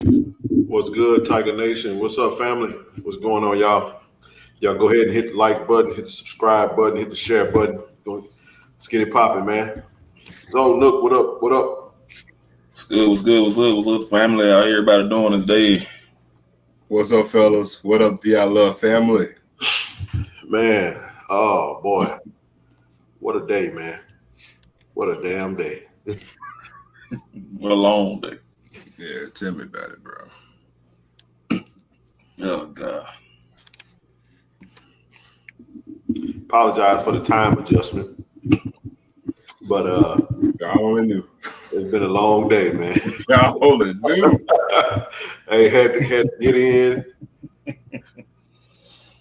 What's good, Tiger Nation? What's up, family? What's going on, y'all? Y'all go ahead and hit the like button, hit the subscribe button, hit the share button. Let's get it popping, man. So, Nook, what up? What up? What's good? What's good? What's good? What's good, family? How everybody doing this day? What's up, fellas? What up, I Love family? Man, oh boy. What a day, man. What a damn day. What a long day. Yeah, tell me about it, bro. Oh, God. Apologize for the time adjustment. But I only knew. It's been a long day, man. I only knew. Hey, had to get in.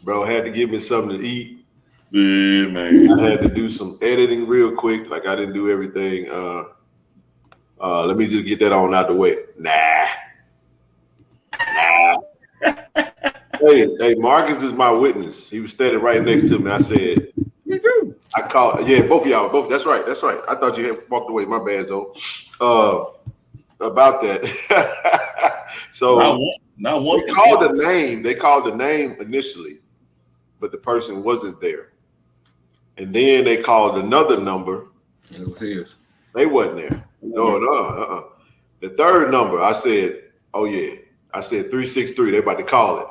Bro, had to give me something to eat. Yeah, man. I had to do some editing real quick. Like I didn't do everything. Let me just get that on out the way. Nah. Hey, Marcus is my witness. He was standing right next to me. I said, Me too. I called. Yeah, both of y'all. Both. That's right. I thought you had walked away. My bad, Zoe. About that. So not one. They called the name. They called the name initially, but the person wasn't there. And then they called another number. And it was his. They wasn't there. No. The third number, I said, oh yeah. I said 363. They about to call it.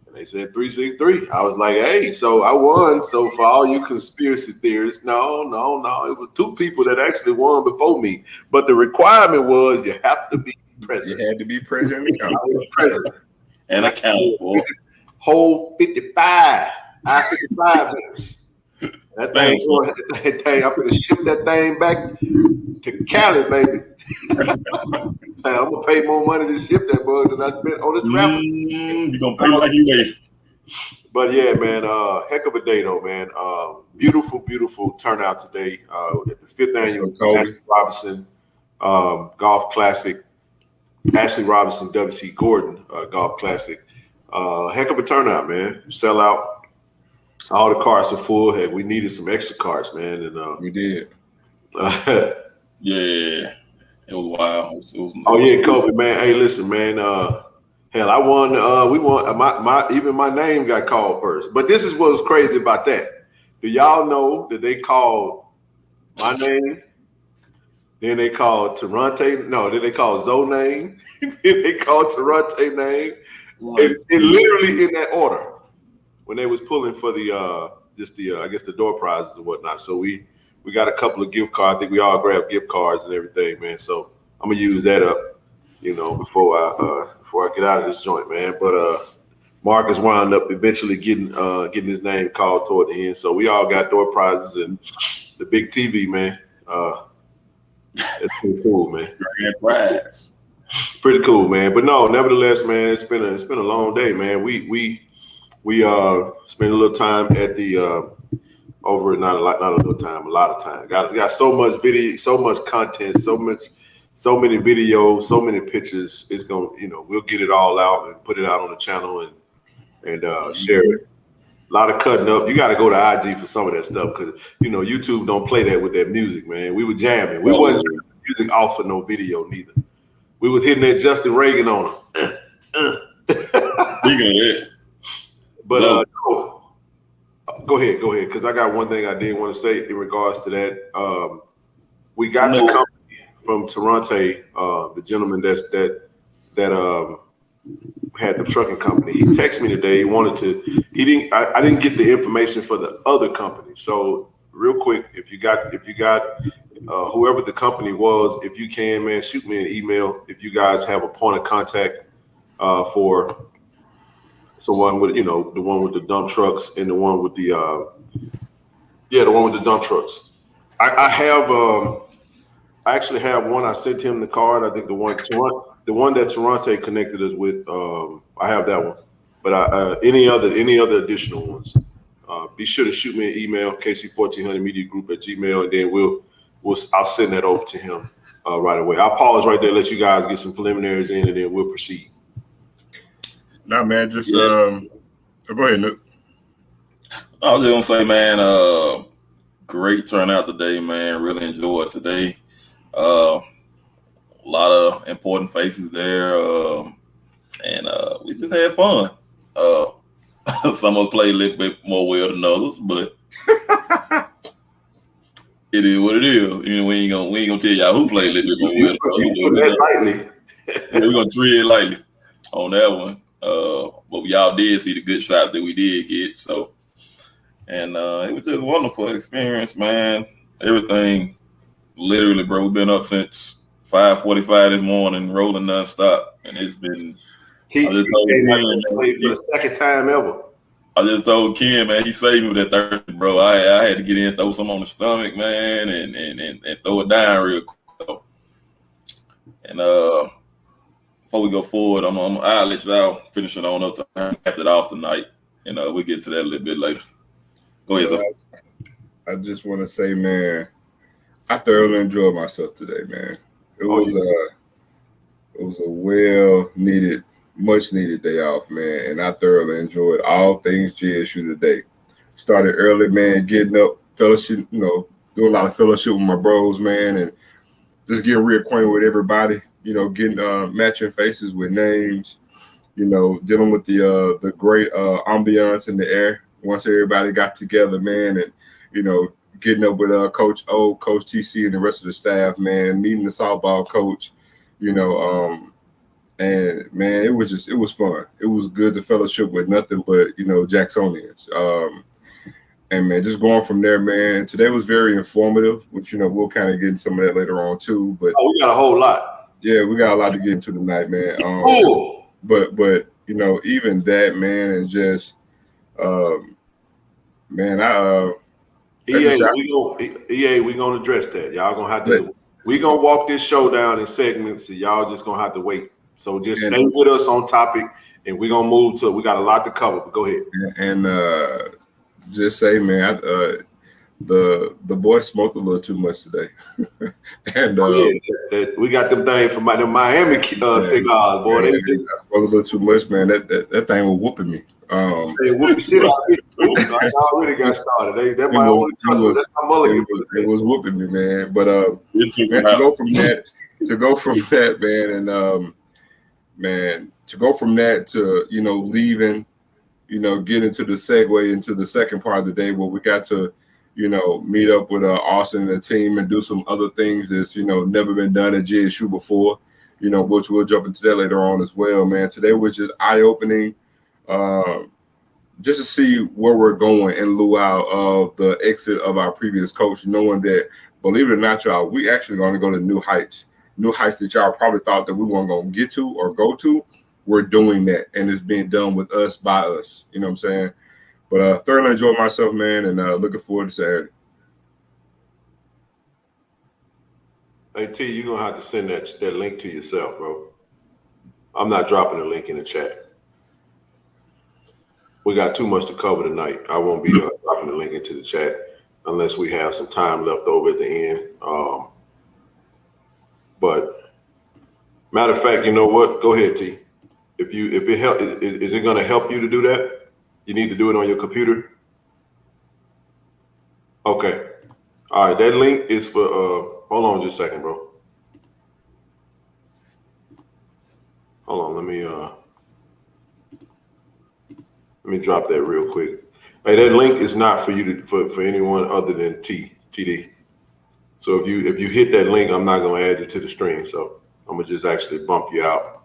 And they said 363. I was like, hey, so I won. So for all you conspiracy theorists, no. It was two people that actually won before me. But the requirement was you have to be present. You had to be present. I was present. And accountable for. Whole 55. I-55 minutes. That thing, I'm gonna ship that thing back to Cali, baby. I'm gonna pay more money to ship that bug than I spent on this rapper. You're gonna pay like you made. But yeah, man, heck of a day though, man. Beautiful turnout today at the 5th annual Ashley Robinson Golf Classic. Ashley Robinson W.C. Gordon Golf Classic. Heck of a turnout, man. Sell out. All the cars are full. Hey, we needed some extra cars, man, and we did. Yeah, it was wild. It was oh yeah, Kobe, man. Hey, listen, man. Hell, I won. We won. My name got called first. But this is what was crazy about that. Do y'all know that they called my name? Then they called Tarante. No, then they called Zoe name. Then they called Tarante name. And literally in that order. When they was pulling for the I guess the door prizes and whatnot. So we got a couple of gift cards. I think we all grabbed gift cards and everything, man. So I'm gonna use that up, before I get out of this joint, man. But Marcus wound up eventually getting his name called toward the end. So we all got door prizes and the big TV, man. It's pretty cool, man. Grand prize. Pretty cool, man. But no, nevertheless, man, it's been a long day, man. We spent a little time at the not a little time, a lot of time. Got so much video, so much content, so many videos, so many pictures. It's gonna, we'll get it all out and put it out on the channel and share it. A lot of cutting up. You got to go to IG for some of that stuff because YouTube don't play that with that music, man. We were jamming. We wasn't turning the music off for no video neither. We was hitting that Justin Reagan on them. But go ahead, because I got one thing I did want to say in regards to that. We got the company from Toronto, the gentleman that had the trucking company. He texted me today. He wanted to. I didn't get the information for the other company. So real quick, if you got whoever the company was, if you can, man, shoot me an email. If you guys have a point of contact for. So one with the one with the dump trucks and the one with the one with the dump trucks. I actually have one. I sent him the card. I think the one that Toronto connected us with. I have that one. But any other additional ones, be sure to shoot me an email, kc1400mediagroup@gmail, and then I'll send that over to him right away. I'll pause right there, let you guys get some preliminaries in, and then we'll proceed. Nah, man, just go ahead, Nook. I was just gonna say, man, great turnout today, man. Really enjoyed today. A lot of important faces there. and we just had fun. Some of us played a little bit more well than others, but it is what it is. You know, we ain't gonna tell y'all who played a little bit more well than You put that lightly. we're gonna treat it lightly on that one. But y'all did see the good shots that we did get. So, and it was just a wonderful experience, man. Everything, literally, bro. We've been up since 5:45 this morning, rolling nonstop, and it's been. T came out and played for the second time ever. I just told Ken, man, he saved me with that third, bro. I had to get in, throw some on the stomach, man, and throw it down real quick. And before we go forward, I'll let y'all finish it on up to cap it off tonight, and we'll get to that a little bit later. Go ahead, I just want to say, man, I thoroughly enjoyed myself today, man. It was a well needed, much needed day off, man, and I thoroughly enjoyed all things JSU today. Started early, man, getting up, fellowship, doing a lot of fellowship with my bros, man, and just getting reacquainted with everybody. Getting matching faces with names. Dealing with the great ambiance in the air once everybody got together, man, and getting up with Coach O, Coach TC, and the rest of the staff, man. Meeting the softball coach, and man, it was fun. It was good to fellowship with nothing but Jacksonians. And man, just going from there, man. Today was very informative, which we'll kind of get into some of that later on too. But we got a whole lot. Yeah, we got a lot to get into tonight, man. Cool. But even that, man, and just man, we gonna address that. Y'all gonna have to. We gonna walk this show down in segments, and y'all just gonna have to wait. So just stay with us on topic, and we're gonna move to. We got a lot to cover. But go ahead. And just say, man, the boy smoked a little too much today, and we got them things from the Miami cigars, boy. They smoked a little too much, man. That thing was whooping me. They whooped the shit out of me too. I already got started. That's my only customer. That's my mulligan. It was whooping me, man. But man, to go from that, man, and man, to go from that to leaving, get into the segue into the second part of the day where we got to meet up with Austin and the team and do some other things that's never been done at JSU before, which we'll jump into that later on as well, man. Today was just eye-opening, just to see where we're going in lieu of the exit of our previous coach, knowing that, believe it or not, y'all, we actually going to go to new heights that y'all probably thought that we weren't going to get to or go to. We're doing that, and it's being done with us, by us. You know what I'm saying? But thoroughly enjoyed myself, man, and looking forward to Saturday. Hey, T, you're going to have to send that link to yourself, bro. I'm not dropping the link in the chat. We got too much to cover tonight. I won't be dropping the link into the chat unless we have some time left over at the end. But matter of fact, you know what? Go ahead, T. If it help, is it going to help you to do that? You need to do it on your computer. Okay. All right. That link is for. Hold on, just a second, bro. Hold on. Let me drop that real quick. Hey, that link is not for you for anyone other than TD. So if you hit that link, I'm not going to add you to the stream. So I'm gonna just actually bump you out.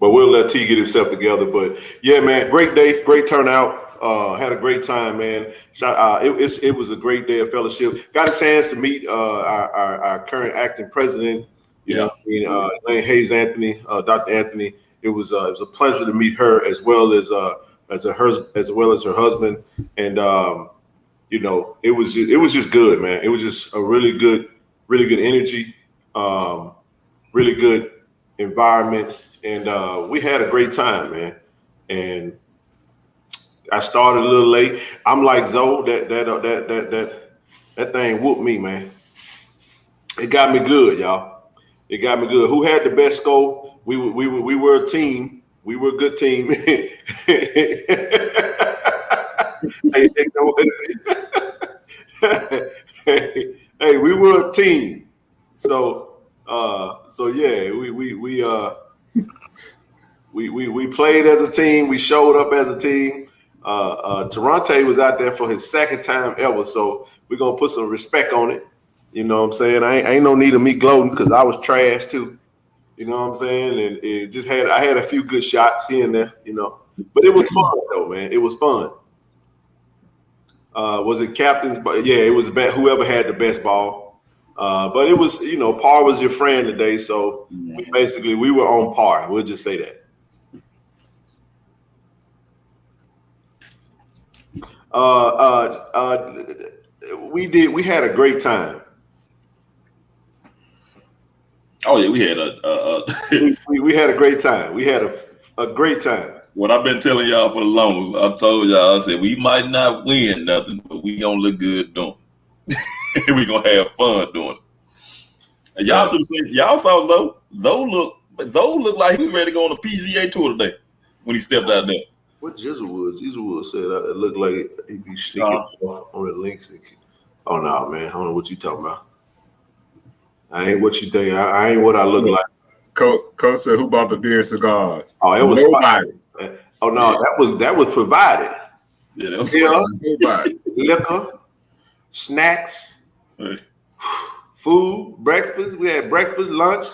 But we'll let T get himself together. But yeah, man, great day, great turnout. Had a great time, man. It was a great day of fellowship. Got a chance to meet our current acting president, Elaine Hayes Anthony, Dr. Anthony. It was a pleasure to meet her as well as her husband, and it was just good, man. It was just a really good energy, really good environment, and we had a great time, man. And I started a little late. I'm like Zoe, that thing whooped me, man. It got me good, y'all. It got me good. Who had the best score? We were a team. We were a good team. Hey, we were a team. So So yeah, we played as a team. We showed up as a team. Toronto was out there for his second time ever, so we're gonna put some respect on it. You know what I'm saying? I ain't no need of me gloating because I was trash too. You know what I'm saying? And it just I had a few good shots here and there, you know. But it was fun though, man. It was fun. Was it captains? But yeah, it was whoever had the best ball. But it was, you know, par was your friend today, so we were on par. We'll just say that. We had a great time. Oh yeah, we had we had a great time. We had a great time. What I've been telling y'all for the longest, I told y'all, I said we might not win nothing, but we gonna look good doing it. We gonna have fun doing it. And y'all should have seen, y'all saw Zoe. Zoe looked like he was ready to go on a PGA tour today when he stepped out there. What Jizzle said it looked like he'd be sneaking off on the links. Oh no, man, I don't know what you talking about. I ain't what you think. I ain't what I look like. Coach said, "Who bought the beer and cigars?" Oh, it was nobody. Oh no, yeah. that was provided. Yeah, that was provided. Liquor, snacks, food, breakfast. We had breakfast, lunch,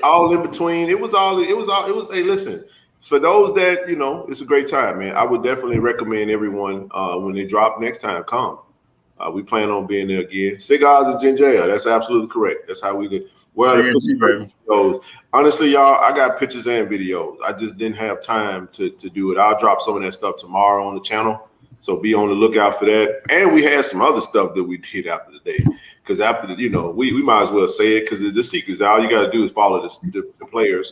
all in between. It was. Hey, listen. For those that, you know, it's a great time, man. I would definitely recommend everyone when they drop next time, come. We plan on being there again. Cigars and ginger ale. That's absolutely correct. That's how we did. Well, honestly, y'all, I got pictures and videos. I just didn't have time to do it. I'll drop some of that stuff tomorrow on the channel. So be on the lookout for that. And we had some other stuff that we did after the day. Because after the, you know, we might as well say it because the secrets. All you got to do is follow the players.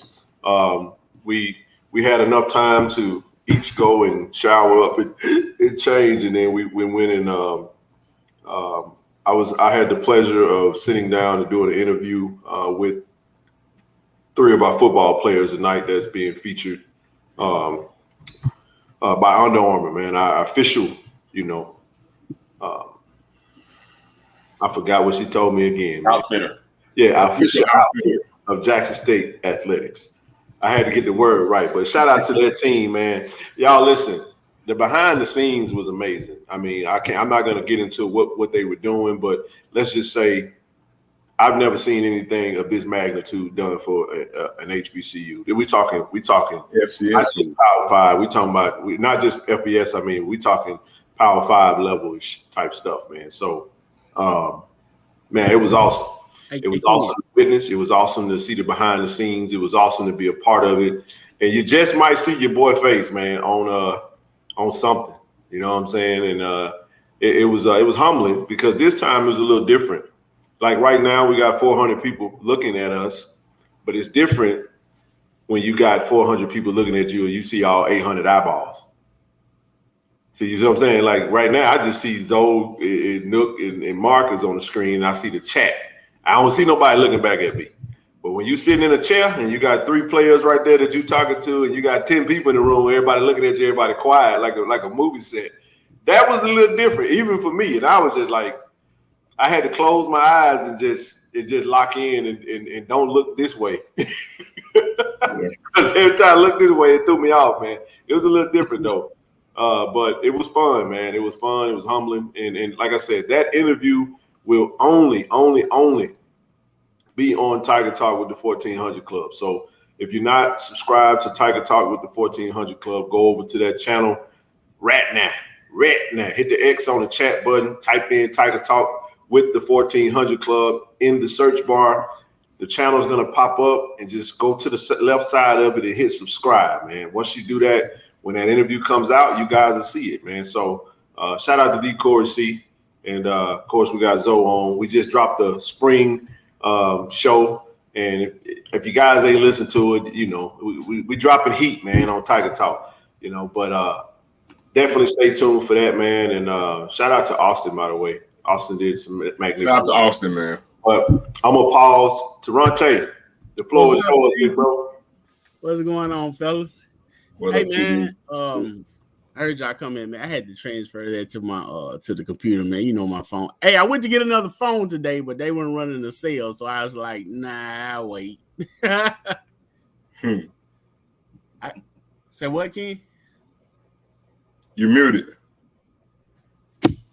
We had enough time to each go and shower up and change, and then we went and I had the pleasure of sitting down and doing an interview with 3 of our football players tonight that's being featured by Under Armour, man. Our official, you know, I forgot what she told me again. Outfitter. Yeah, our official outfitter of Jackson State Athletics. I had to get the word right, but shout out to their team, man. Y'all listen, the behind the scenes was amazing. I mean, I'm not going to get into what they were doing, but let's just say I've never seen anything of this magnitude done for an HBCU. We talking FCS, Power 5. We talking about not just FBS. I mean, we talking Power 5 level-ish type stuff, man. So, man, it was awesome. It was awesome to witness. It was awesome to see the behind the scenes. It was awesome to be a part of it. And you just might see your boy face, man, on something. You know what I'm saying? And it was humbling because this time it was a little different. Like right now, we got 400 people looking at us, but it's different when you got 400 people looking at you and you see all 800 eyeballs. See, you know what I'm saying? Like right now, I just see Zoe and Nook and Marcus on the screen. And I see the chat. I don't see nobody looking back at me. But when you sitting in a chair and you got 3 players right there that you talking to, and you got 10 people in the room, everybody looking at you, everybody quiet, like a movie set, that was a little different, even for me. And I was just like, I had to close my eyes and just lock in and don't look this way. Because every time I looked this way, it threw me off, man. It was a little different though. But it was fun, man. It was fun. It was humbling. And like I said, that interview will only be on Tiger Talk with the 1400 Club. So if you're not subscribed to Tiger Talk with the 1400 Club, go over to that channel right now. Hit the X on the chat button. Type in Tiger Talk with the 1400 Club in the search bar. The channel is going to pop up and just go to the left side of it and hit subscribe, man. Once you do that, when that interview comes out, you guys will see it, man. So shout out to D. Corey C. And, of course, we got Zoe on. We just dropped the spring show. And if you guys ain't listened to it, you know, we dropping heat, man, on Tiger Talk, you know. But definitely stay tuned for that, man. And shout out to Austin, by the way. Austin did some magnificent. Shout out to Austin, man. But I'm going to pause. Toronto, the floor is yours, big bro. What's going on, fellas? What hey, man. I heard y'all come in, man. I had to transfer that to my to the computer, man. You know my phone. Hey, I went to get another phone today, but they weren't running the sale, so I was like, nah, wait. Say what, Ken? You muted.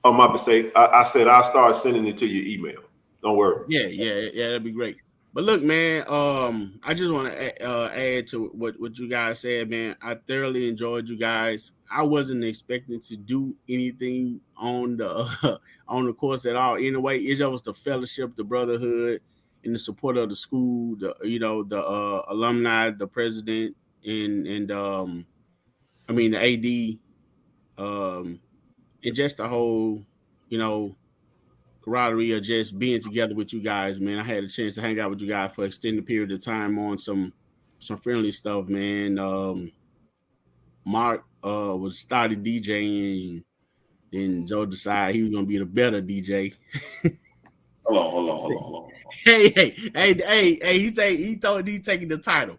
Oh, my mistake. I said I'll start sending it to your email. Don't worry. Yeah, that'd be great. But look, man, I just want to add to what you guys said, man. I thoroughly enjoyed you guys. I wasn't expecting to do anything on the on the course at all. Anyway, it just was the fellowship, the brotherhood, and the support of the school. The the alumni, the president, and I mean the AD, and just the whole camaraderie of just being together with you guys, man. I had a chance to hang out with you guys for an extended period of time on some friendly stuff, man. Mark was started DJing, and Joe decided he was gonna be the better DJ. Hold on. Hey, he told he's taking the title.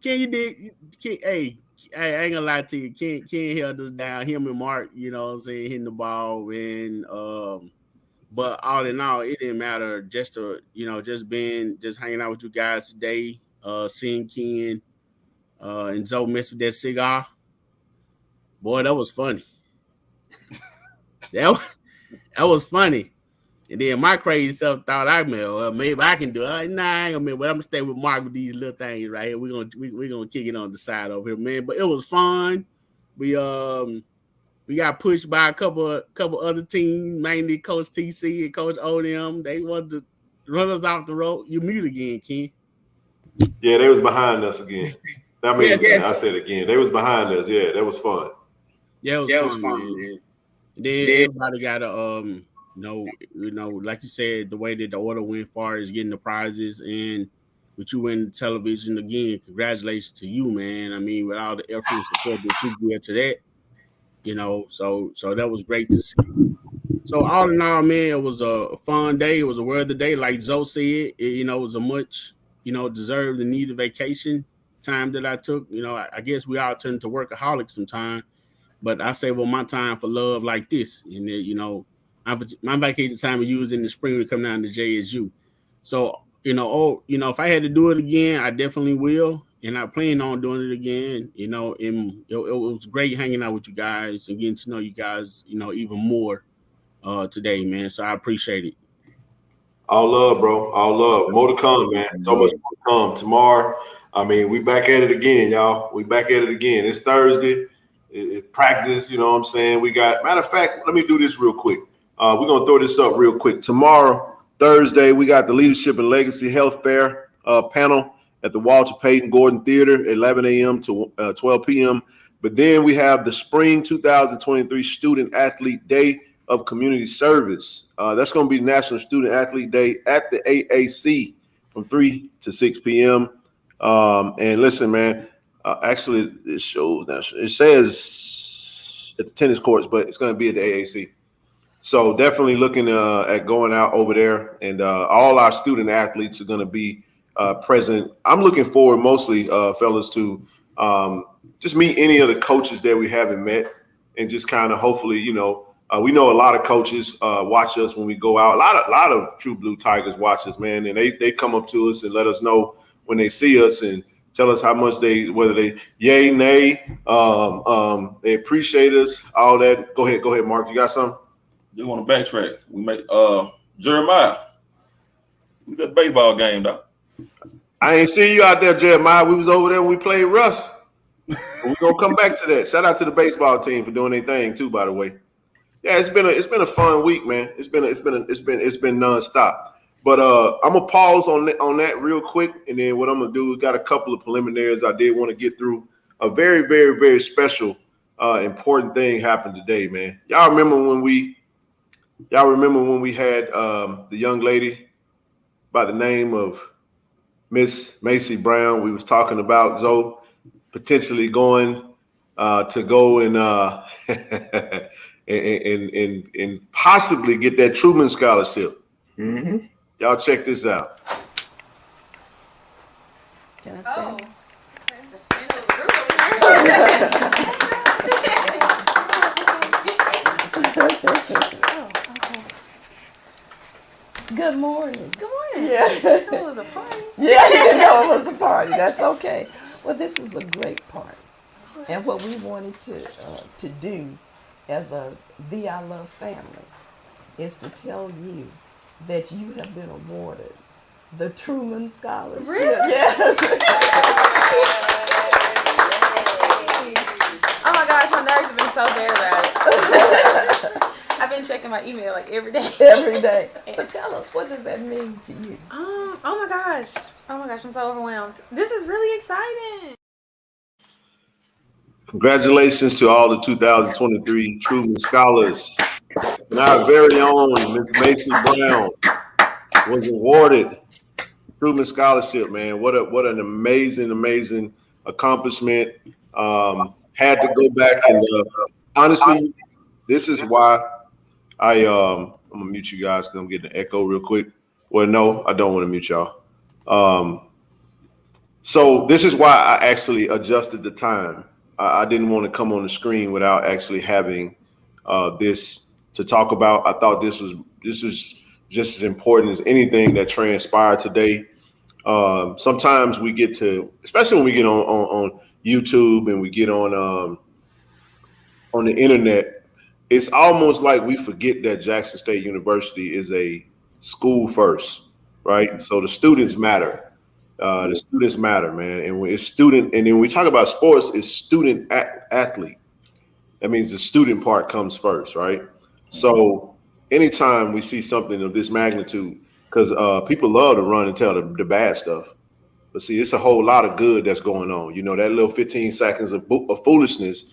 Hey, I ain't gonna lie to you. Ken held us down. Him and Mark, you know what I'm saying, hitting the ball, man. But all in all, it didn't matter. Just to just hanging out with you guys today, seeing Ken and Zoe mess with that cigar. Boy, that was funny. that was funny. And then my crazy self thought maybe I can do it. Like, nah, I ain't gonna, but I'm gonna stay with Mark with these little things right here. We're gonna kick it on the side over here, man. But it was fun. We got pushed by a couple other teams, mainly Coach TC and Coach ODM. They wanted to run us off the road. You mute again, Ken. Yeah, they was behind us again. I mean, I said again, they was behind us. Yeah, that was fun. Yeah, it was fun, man. Then everybody got a like you said, the way that the order went far as getting the prizes and with you winning television again, congratulations to you, man. I mean, with all the effort and support that you give to that, so that was great to see. So all in all, man, it was a fun day. It was a worthy day, like Zoe said. It was a much, deserved and needed vacation time that I took. I guess we all turn to workaholics sometime, but I save all my time for love like this, and my vacation time is used in the spring to come down to JSU. So, if I had to do it again, I definitely will. And I plan on doing it again, and it was great hanging out with you guys and getting to know you guys, even more today, man. So I appreciate it. All love, bro. All love. More to come, man. So much more to come. Tomorrow, I mean, we back at it again, y'all. We back at it again. It's Thursday. It's practice, you know what I'm saying? We got, matter of fact, let me do this real quick. We're going to throw this up real quick. Tomorrow, Thursday, we got the Leadership and Legacy Health Fair panel at the Walter Payton Gordon Theater, 11 a.m. to 12 p.m. But then we have the Spring 2023 Student Athlete Day of Community Service. That's going to be National Student Athlete Day at the AAC from 3 to 6 p.m. And listen, man, actually, it shows that it says at the tennis courts, but it's going to be at the AAC. So definitely looking at going out over there, and all our student athletes are going to be present. I'm looking forward mostly, fellas, to just meet any of the coaches that we haven't met, and just kind of hopefully, we know a lot of coaches watch us when we go out. A lot of True Blue Tigers watch us, man, and they come up to us and let us know when they see us and tell us how much whether they yay, nay, they appreciate us, all that. Go ahead, Mark. You got something? Just want to backtrack. We made Jeremiah. We got a baseball game, though. I ain't see you out there, Jeremiah. We was over there when we played Russ. We're gonna come back to that. Shout out to the baseball team for doing their thing too, by the way. Yeah, it's been a fun week, man. It's been nonstop. But I'm gonna pause on that real quick, and then what I'm gonna do is got a couple of preliminaries I did want to get through. A very, very, very special, important thing happened today, man. Y'all remember when we had the young lady by the name of Miss Macy Brown? We was talking about Zoe potentially going to go and and possibly get that Truman scholarship. Mm-hmm. Y'all check this out. Can I stand? Good morning. Yeah. It was a party. Yeah, you know it was a party. That's okay. Well, this is a great party. And what we wanted to do as a I Love family is to tell you that you have been awarded the Truman Scholarship. Really? Yes. Oh my gosh, my nerves have been so bad about it. I've been checking my email like every day. Every day. But tell us, what does that mean to you? Oh my gosh. Oh my gosh, I'm so overwhelmed. This is really exciting. Congratulations to all the 2023 Truman Scholars. And our very own Miss Macy Brown was awarded Truman Scholarship, man. What an amazing accomplishment. Had to go back and honestly, this is why I'm gonna mute you guys because I'm getting an echo real quick. Well, no, I don't want to mute y'all. So this is why I actually adjusted the time. I didn't want to come on the screen without actually having this to talk about. I thought this was just as important as anything that transpired today. Sometimes we get to, especially when we get on YouTube and we get on the internet, it's almost like we forget that Jackson State University is a school first, right? So the students matter. The students matter, man. And when it's student, and then when we talk about sports, it's student athlete. That means the student part comes first, right? So anytime we see something of this magnitude, because people love to run and tell the bad stuff. But see, it's a whole lot of good that's going on. You know, that little 15 seconds of foolishness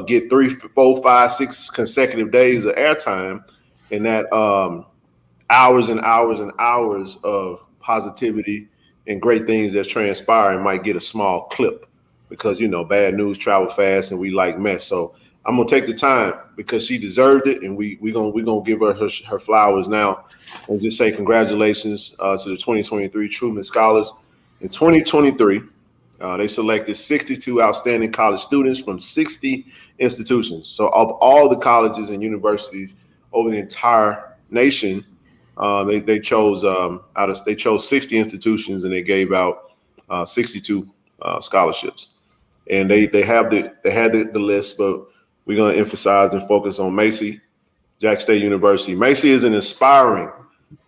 get 3, 4, 5, 6 consecutive days of airtime, and that hours and hours and hours of positivity and great things that's transpiring might get a small clip because, you know, bad news travel fast and we like mess. So I'm gonna take the time because she deserved it, and we gonna give her flowers now and just say congratulations to the 2023 Truman Scholars. In 2023, they selected 62 outstanding college students from 60 institutions. So of all the colleges and universities over the entire nation, they chose they chose 60 institutions and they gave out 62 scholarships. And they had the list, but we're going to emphasize and focus on Macy, Jackson State University. Macy is an inspiring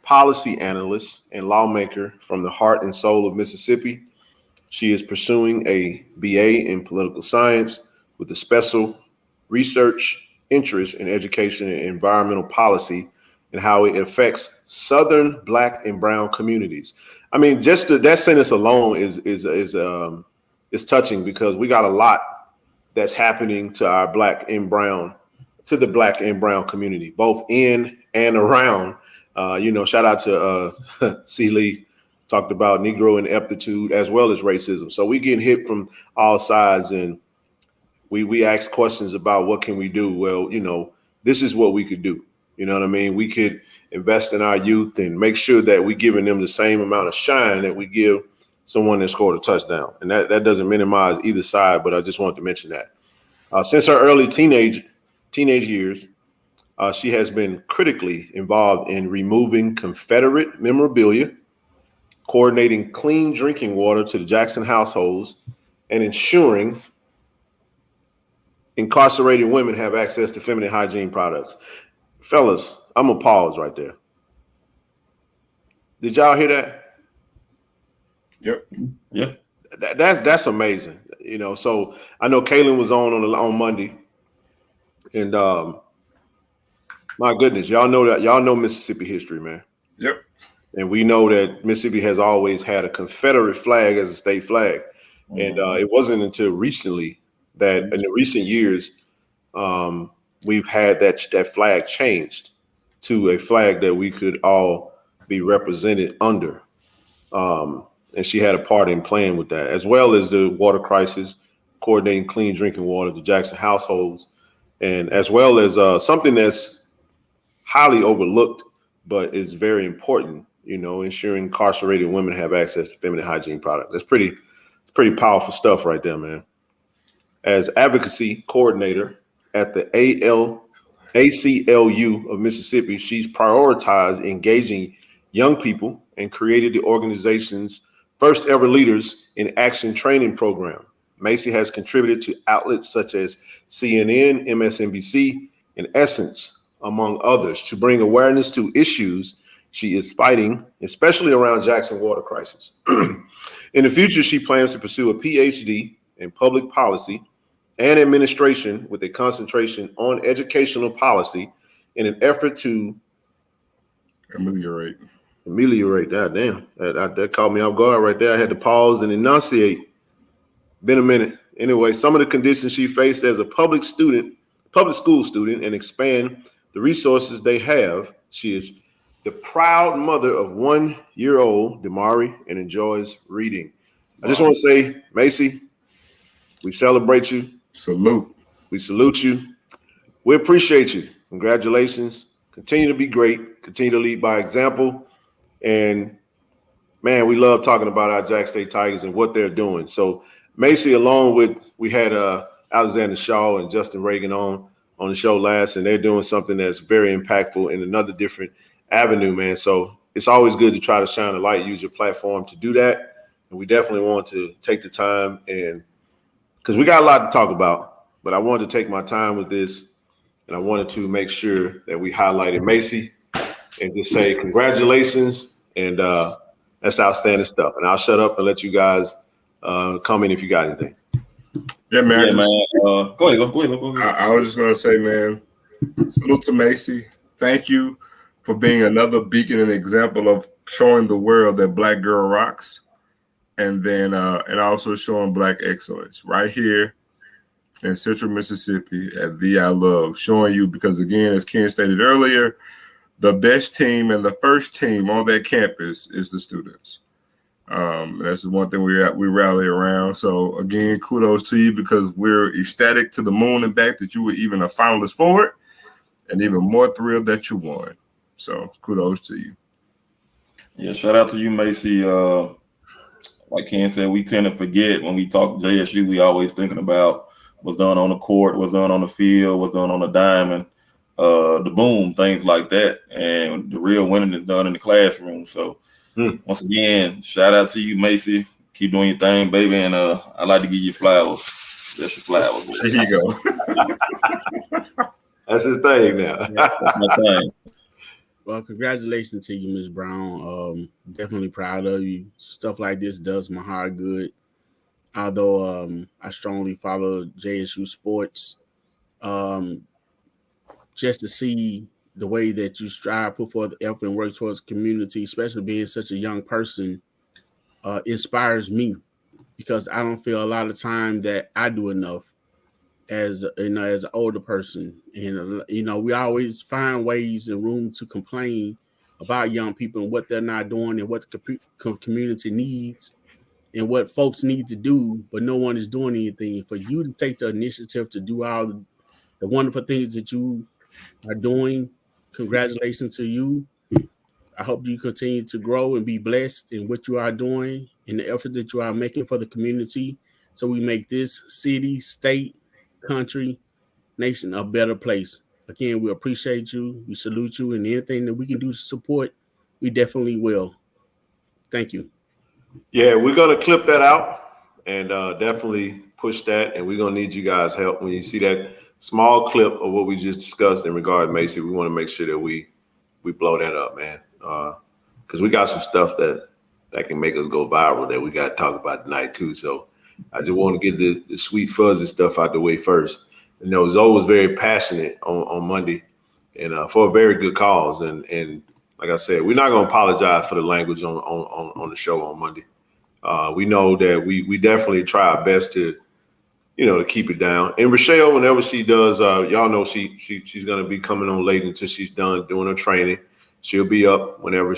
policy analyst and lawmaker from the heart and soul of Mississippi. She is pursuing a BA in political science with a special research interest in education and environmental policy and how it affects Southern Black and Brown communities. I mean, just that sentence alone is touching because we got a lot that's happening to our Black and Brown, to the Black and Brown community, both in and around. Shout out to C. Lee, talked about Negro ineptitude as well as racism. So we getting hit from all sides, and we ask questions about what can we do. Well, this is what we could do. You know what I mean? We could invest in our youth and make sure that we're giving them the same amount of shine that we give someone that scored a touchdown. And that doesn't minimize either side, but I just wanted to mention that. Since her early teenage years, she has been critically involved in removing Confederate memorabilia, coordinating clean drinking water to the Jackson households, and ensuring incarcerated women have access to feminine hygiene products. Fellas, I'm gonna pause right there. Did y'all hear that? Yep. Yeah. That's amazing. So I know Kaylin was on Monday, and my goodness, y'all know Mississippi history, man. Yep. And we know that Mississippi has always had a Confederate flag as a state flag. And it wasn't until recently that in the recent years, we've had that flag changed to a flag that we could all be represented under. And she had a part in playing with that, as well as the water crisis, coordinating clean drinking water to Jackson households, and as well as something that's highly overlooked, but is very important, ensuring incarcerated women have access to feminine hygiene products. That's pretty powerful stuff right there, man. As advocacy coordinator at the ACLU of Mississippi, she's prioritized engaging young people and created the organization's first ever Leaders in Action training program. Macy has contributed to outlets such as CNN, MSNBC, and Essence, among others, to bring awareness to issues she is fighting, especially around Jackson water crisis. In the future, she plans to pursue a PhD in public policy and administration with a concentration on educational policy in an effort to ameliorate. That damn, that caught me off guard right there. I had to pause and enunciate. Been a minute. Anyway, some of the conditions she faced as a public school student, and expand the resources they have. She is the proud mother of 1-year-old Damari and enjoys reading. I just want to say, Macy, we celebrate you. Salute. We salute you. We appreciate you. Congratulations. Continue to be great. Continue to lead by example. And man, we love talking about our Jack State Tigers and what they're doing. So Macy, along with, we had Alexander Shaw and Justin Reagan on the show last, and they're doing something that's very impactful in another different avenue, man. So it's always good to try to shine a light, use your platform to do that. And we definitely want to take the time, and because we got a lot to talk about, but I wanted to take my time with this, and I wanted to make sure that we highlighted Macy and just say congratulations, and that's outstanding stuff. And I'll shut up and let you guys comment if you got anything. Yeah, man. Go ahead. I was just gonna say, man, salute to Macy. Thank you for being another beacon and example of showing the world that Black girl rocks, and then and also showing Black excellence right here in Central Mississippi at VI Love, showing you, because again, as Ken stated earlier, the best team and the first team on that campus is the students. That's the one thing we rally around. So again, kudos to you, because we're ecstatic to the moon and back that you were even a finalist for it, and even more thrilled that you won. So kudos to you. Yeah, shout out to you, Macy. Like Ken said, we tend to forget when we talk JSU, we always thinking about what's done on the court, what's done on the field, what's done on the diamond, the boom, things like that. And the real winning is done in the classroom. So once again, shout out to you, Macy. Keep doing your thing, baby. And I'd like to give you flowers. That's your flowers. There you go. That's his thing now. That's my thing. Well, congratulations to you, Ms. Brown. Definitely proud of you. Stuff like this does my heart good. Although I strongly follow JSU sports, just to see the way that you strive, put forth effort, and work towards the community, especially being such a young person, inspires me, because I don't feel a lot of time that I do enough as an older person. And we always find ways and room to complain about young people and what they're not doing and what the community needs and what folks need to do, but no one is doing anything. For you to take the initiative to do all the wonderful things that you are doing, congratulations to you. I hope you continue to grow and be blessed in what you are doing and the effort that you are making for the community, so we make this city, state, country, nation a better place. Again, we appreciate you. We salute you, and anything that we can do to support, we definitely will. Thank you. Yeah, we're going to clip that out and definitely push that. And we're going to need you guys' help. When you see that small clip of what we just discussed in regard to Macy, we want to make sure that we blow that up, man. Because we got some stuff that can make us go viral that we got to talk about tonight, too. So I just want to get the sweet fuzzy stuff out the way first. Zoe was very passionate on Monday, and for a very good cause. And like I said, we're not going to apologize for the language on the show on Monday. We know that we definitely try our best to keep it down. And Rochelle, whenever she does, y'all know she's going to be coming on late until she's done doing her training. She'll be up whenever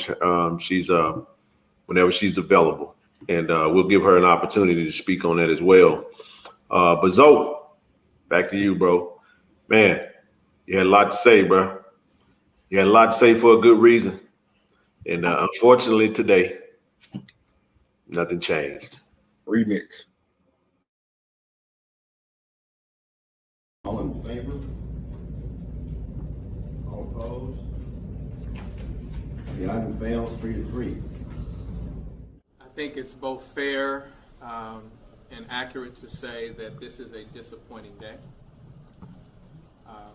she's available, and we'll give her an opportunity to speak on that as well. But Zoe, back to you, bro. Man, you had a lot to say, bro. You had a lot to say for a good reason. And unfortunately today, nothing changed. Remix. All in favor? All opposed? The item fails 3-3. I think it's both fair and accurate to say that this is a disappointing day.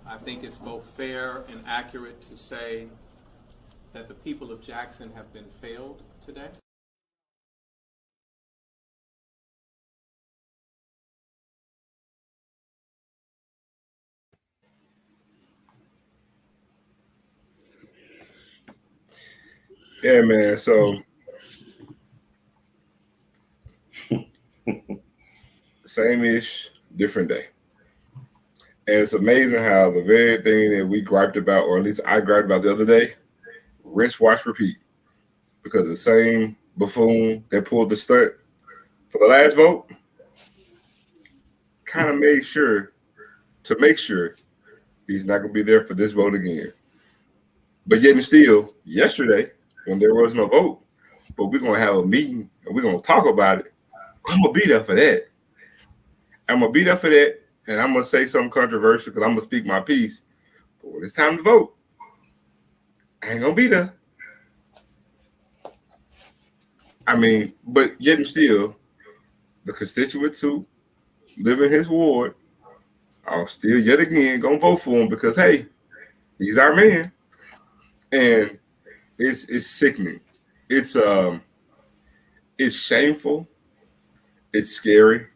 I think it's both fair and accurate to say that the people of Jackson have been failed today. Yeah, man. So same-ish, different day. And it's amazing how the very thing that we griped about, or at least I griped about the other day, rinse, wash, repeat. Because the same buffoon that pulled the stunt for the last vote kind of made sure to make sure he's not going to be there for this vote again. But yet and still, yesterday, when there was no vote, but we're going to have a meeting and we're going to talk about it, I'm going to be there for that. I'm going to be there for that, and I'm going to say something controversial because I'm going to speak my piece. But when it's time to vote, I ain't going to be there. I mean, but yet and still, the constituents who live in his ward are still yet again going to vote for him because, hey, he's our man. And it's sickening. It's shameful. It's scary.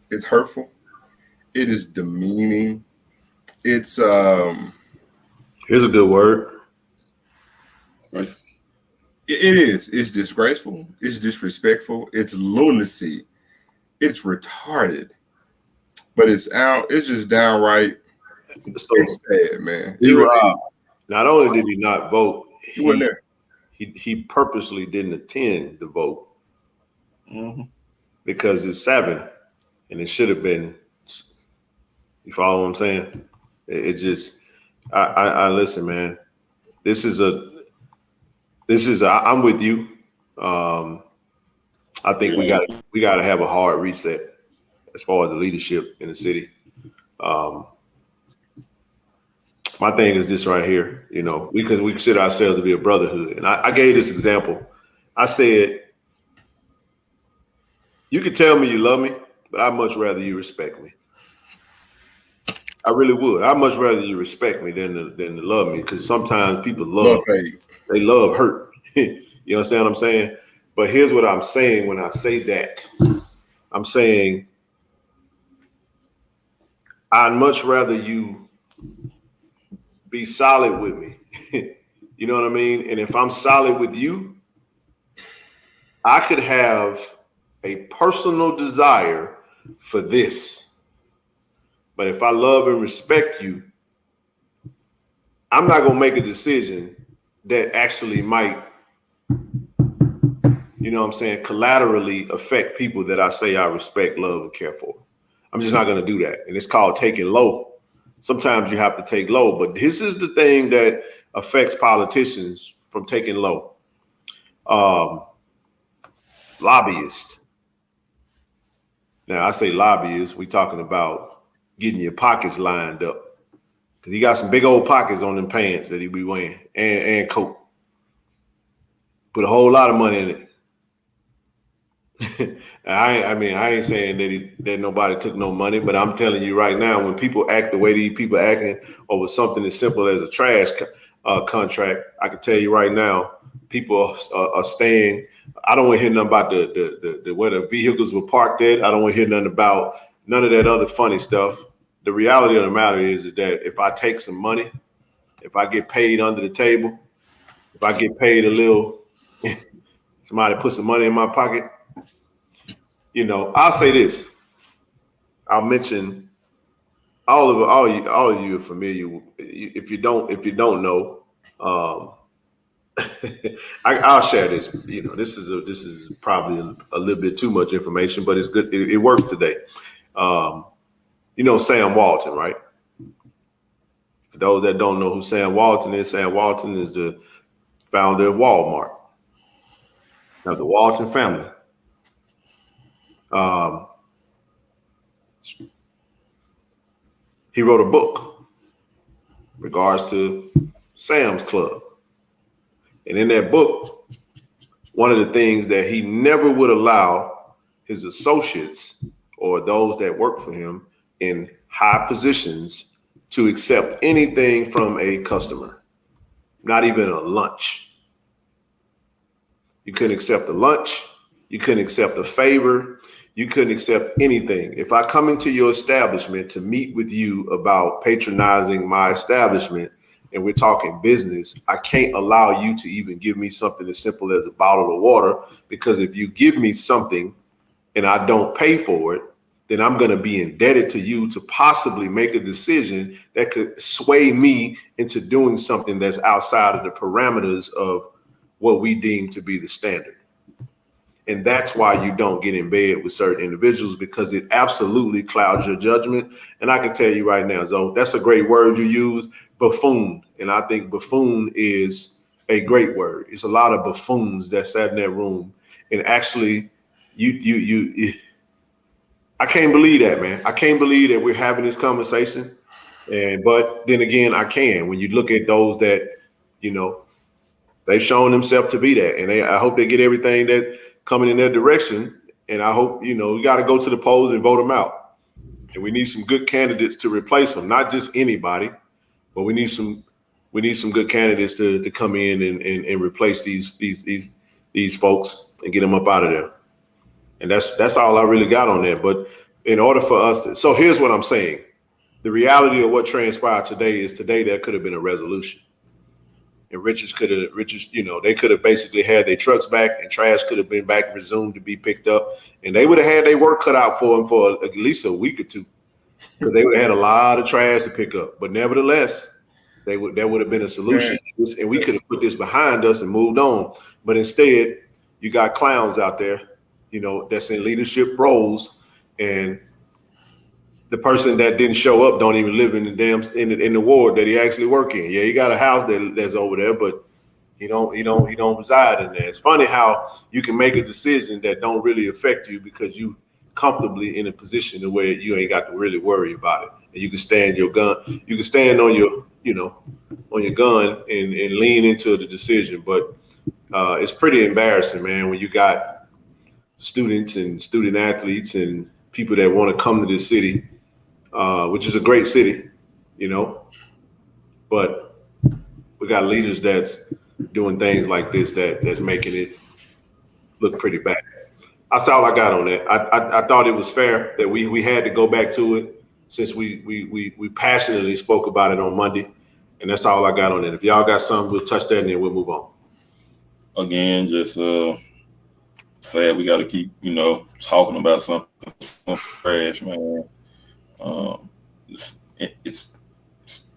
It's hurtful. It is demeaning. It's here's a good word. Nice. It is. It's disgraceful. It's disrespectful. It's lunacy. It's retarded. But it's just downright. So It's sad, man. not only did he not vote, He wasn't there. He purposely didn't attend the vote because it's 7 and it should have been. You follow what I'm saying? It just I listen, man. I'm with you. I think we got to have a hard reset as far as the leadership in the city. My thing is this right here, we consider ourselves to be a brotherhood. And I gave this example. I said, you can tell me you love me, but I'd much rather you respect me. I really would. I'd much rather you respect me than to love me, because sometimes people they love hurt. You understand what I'm saying? But here's what I'm saying when I say that. I'm saying I'd much rather you be solid with me. You know what I mean? And if I'm solid with you, I could have a personal desire for this. But if I love and respect you, I'm not going to make a decision that actually might, collaterally affect people that I say I respect, love, and care for. I'm just not going to do that. And it's called taking low. Sometimes you have to take low, but this is the thing that affects politicians from taking low. Lobbyists. Now, I say lobbyists, we talking about getting your pockets lined up. Because he got some big old pockets on them pants that he be wearing and coat. Put a whole lot of money in it. I ain't saying that nobody took no money, but I'm telling you right now, when people act the way these people acting over something as simple as a trash contract, I can tell you right now, people are staying. I don't want to hear nothing about the where the vehicles were parked at. I don't want to hear nothing about none of that other funny stuff. The reality of the matter is that if I take some money, if I get paid under the table, if I get paid a little, somebody put some money in my pocket, I'll say this. I'll mention all of you are familiar with, if you don't know, I'll share this. This is probably a little bit too much information, but it's good. It works today. Sam Walton, right? For those that don't know who Sam Walton is the founder of Walmart. Now, the Walton family. He wrote a book in regards to Sam's Club. And in that book, one of the things that he never would allow his associates or those that work for him in high positions to accept anything from a customer, not even a lunch. You couldn't accept a lunch. You couldn't accept a favor. You couldn't accept anything. If I come into your establishment to meet with you about patronizing my establishment and we're talking business, I can't allow you to even give me something as simple as a bottle of water, because if you give me something and I don't pay for it, then I'm going to be indebted to you to possibly make a decision that could sway me into doing something that's outside of the parameters of what we deem to be the standard. And that's why you don't get in bed with certain individuals, because it absolutely clouds your judgment. And I can tell you right now, Zoe, that's a great word you use, buffoon. And I think buffoon is a great word. It's a lot of buffoons that sat in that room. And actually, I can't believe that, man. I can't believe that we're having this conversation. But then again, I can. When you look at those that, they've shown themselves to be that. And I hope they get everything that coming in their direction. And I hope, we got to go to the polls and vote them out. And we need some good candidates to replace them, not just anybody, but we need some good candidates to come in and replace these folks and get them up out of there. And that's all I really got on that. But in order for us so here's what I'm saying. The reality of what transpired today there could have been a resolution. And Richards, they could have basically had their trucks back, and trash could have been back, resumed to be picked up. And they would have had their work cut out for them for at least a week or two, because they would have had a lot of trash to pick up. But nevertheless, there would have been a solution. And we could have put this behind us and moved on. But instead, you got clowns out there, that's in leadership roles, and the person that didn't show up don't even live in the ward that he actually work in. Yeah, he got a house that's over there, but he don't reside in there. It's funny how you can make a decision that don't really affect you because you comfortably in a position to where you ain't got to really worry about it, and you can stand your gun. You can stand on your on your gun and lean into the decision. But it's pretty embarrassing, man, when you got students and student athletes and people that want to come to this city, which is a great city, but we got leaders that's doing things like this that's making it look pretty bad. That's all I got on that. I thought it was fair that we had to go back to it, since we passionately spoke about it on Monday, and that's all I got on it. If y'all got something, we'll touch that and then we'll move on. Again, just sad we got to keep talking about something trash, man. It's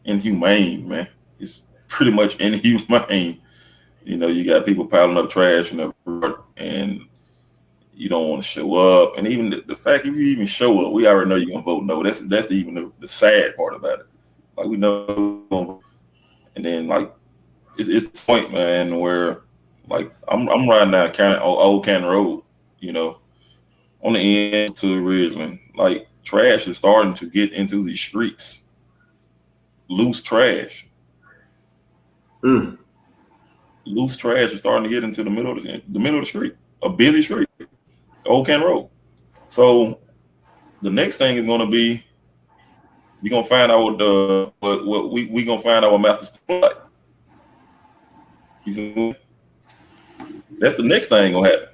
inhumane, man. It's pretty much inhumane. You got people piling up trash and you don't want to show up. And even the fact, if you even show up, we already know you're gonna vote no. That's even the sad part about it. Like, we know, and then like it's the point, man, where like I'm riding down Old Canton Road, on the end to Ridgeland. Like, trash is starting to get into these streets. Loose trash. Loose trash is starting to get into the middle of the street, a busy street, Old Canton Road. So the next thing is going to be, we're gonna find out what we gonna find out what Master's like. That's the next thing gonna happen.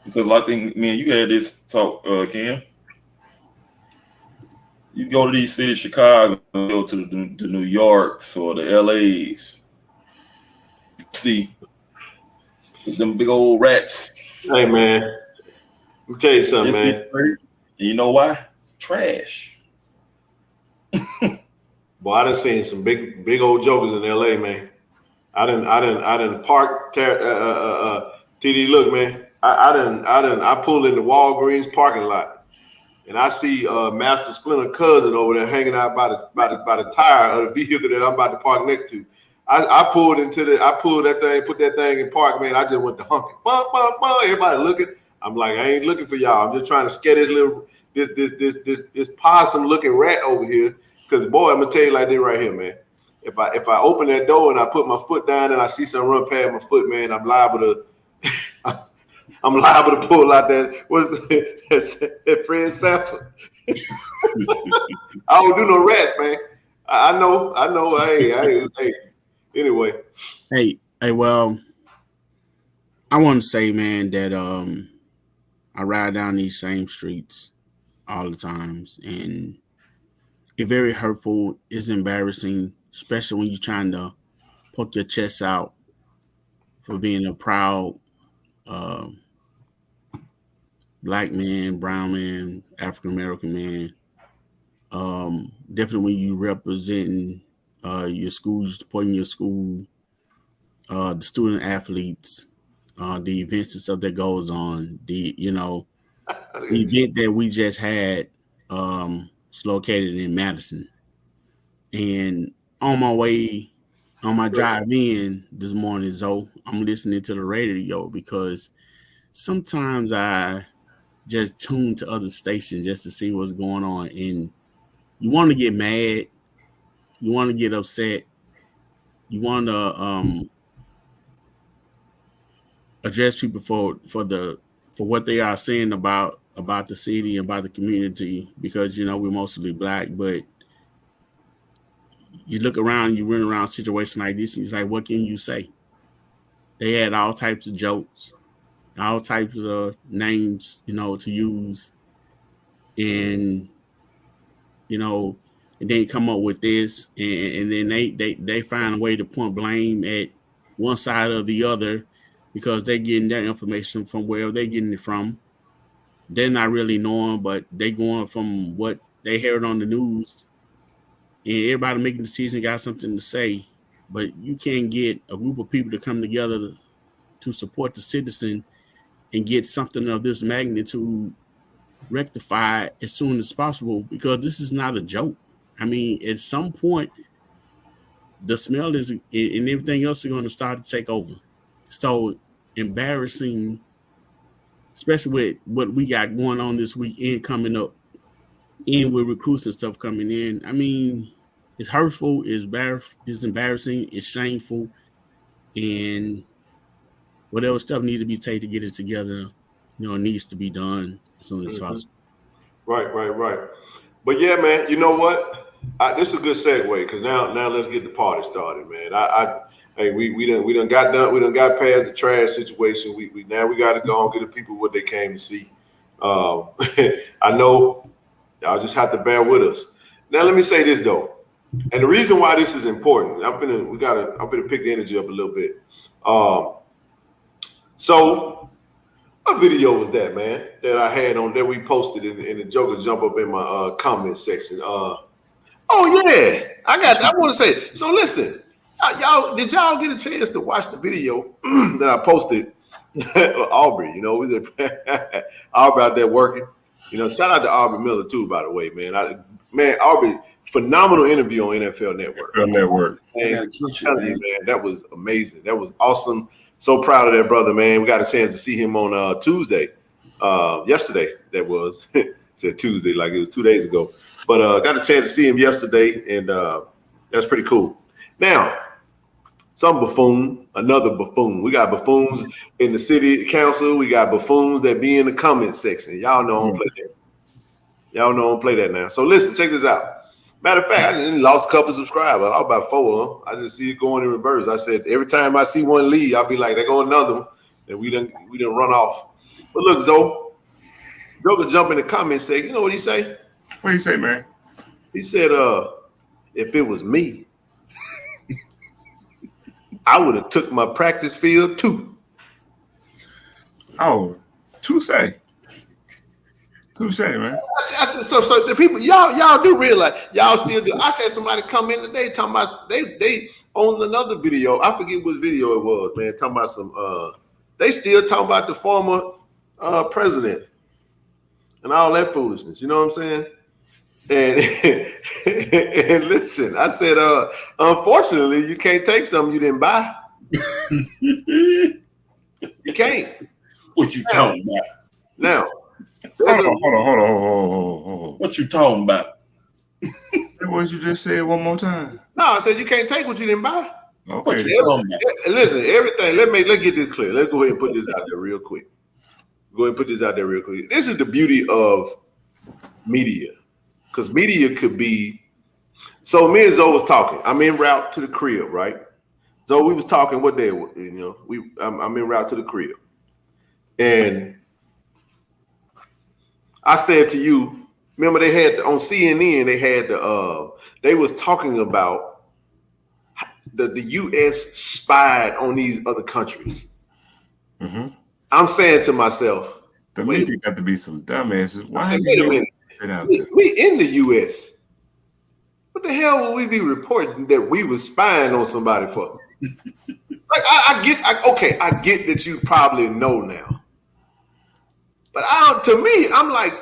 Because I think me and you had this talk, Cam. You go to these cities, Chicago, go to the New Yorks or the LAs, see them big old rats. Hey, man, let me tell you something, man. And you know why? Trash. Boy, I done seen some big old jokers in LA, man. I done park. TD, look, man. I pulled in the Walgreens parking lot, and I see Master Splinter cousin over there hanging out by the tire of the vehicle that I'm about to park next to. I pulled that thing, put that thing in park, man. I just went to honking. Bum, bum, bum. Everybody looking. I'm like, I ain't looking for y'all. I'm just trying to scare this possum looking rat over here. Because, boy, I'm gonna tell you like this right here, man. if I open that door and I put my foot down and I see something run past my foot, man, I'm liable to pull out that Fred Sanford. I don't do no rats, man. I know. Hey. Anyway. Hey. Well, I want to say, man, that I ride down these same streets all the times, and it's very hurtful. It's embarrassing, especially when you're trying to poke your chest out for being a proud uh, black man, brown man, African American man. Definitely when you representing your school, you're supporting your school, the student athletes, the events and stuff that goes on. The event that we just had is located in Madison, and on my drive in this morning, Zoe, I'm listening to the radio because sometimes I just tune to other stations just to see what's going on, and you want to get mad, you want to get upset, you want to address people for what they are saying about the city and about the community, because we're mostly black. But you look around, you run around situations like this, and it's like, what can you say? They had all types of jokes, all types of names, to use, and and then come up with this, and then they find a way to point blame at one side or the other because they're getting their information from where they're getting it from. They're not really knowing, but they going from what they heard on the news, and everybody making a decision got something to say. But you can't get a group of people to come together to support the citizen and get something of this magnitude rectified as soon as possible, because this is not a joke. I mean, at some point, the smell is and everything else is going to start to take over. So embarrassing, especially with what we got going on this weekend coming up, and with recruits and stuff coming in. I mean, it's hurtful, it's embarrassing, it's shameful, and whatever stuff needs to be taken to get it together, needs to be done as soon as possible. Right. But yeah, man, you know what? This is a good segue, because now let's get the party started, man. Hey, we done got done. We done got past the trash situation. We now we got to go and get the people what they came to see. I know y'all just have to bear with us. Now let me say this though, and the reason why this is important, I'm gonna pick the energy up a little bit. So what video was that, man, that I had on that we posted in the Joker jump up in my comment section? Oh yeah, I want to say. So listen, did y'all get a chance to watch the video that I posted? Aubrey, was it Aubrey out there working? Shout out to Aubrey Miller too, by the way, man. Aubrey, phenomenal interview on NFL Network. Man, that was amazing. That was awesome. So proud of that brother, man. We got a chance to see him on Tuesday. Yesterday, that was. Said Tuesday, like it was 2 days ago. But got a chance to see him yesterday, and that's pretty cool. Now, another buffoon. We got buffoons in the city council. We got buffoons that be in the comment section. Y'all know I don't play that. Y'all know I don't play that now. So listen, check this out. Matter of fact, I lost a couple of subscribers. I was about 4 of them. I just see it going in reverse. I said every time I see one leave, I'll be like, there go another one, and we done run off. But look, Zoe, Joker jump in the comments section. You know what he say? What do you say, man? He said, if it was me, I would have took my practice field too. Oh, touche, man. I said, so the people, y'all do realize, y'all still do. I had somebody come in today talking about they on another video. I forget what video it was, man. Talking about some they still talking about the former president and all that foolishness. You know what I'm saying? And listen, I said, unfortunately, you can't take something you didn't buy. You can't. What you talking about? Now, hold on. What you talking about? what you just said one more time. No, I said you can't take what you didn't buy. Okay. Listen, everything. Let's get this clear. Let's go ahead and put this out there real quick. This is the beauty of media, because media could be. So me and Zoe was talking. I'm en route to the crib, right? Zoe, we was talking what day? I'm en route to the crib, and I said to you, remember they had on CNN, they was talking about the U.S. spied on these other countries. Mm-hmm. I'm saying to myself, the media got to be some dumbasses. Why said, wait a minute. We in the U.S. What the hell would we be reporting that we was spying on somebody for? Like I get that you probably know now. But to me, I'm like,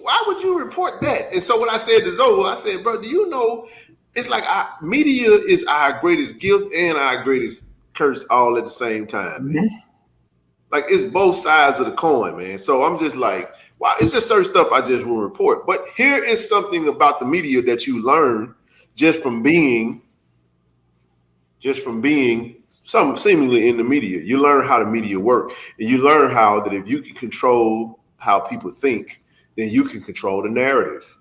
why would you report that? And so what I said to Zoe, I said, bro, do you know, it's like media is our greatest gift and our greatest curse all at the same time, man. Mm-hmm. Like it's both sides of the coin, man. So I'm just like, wow, it's just certain stuff I just will report. But here is something about the media that you learn just from being some seemingly in the media. You learn how the media work, and you learn how that if you can control how people think, then you can control the narrative.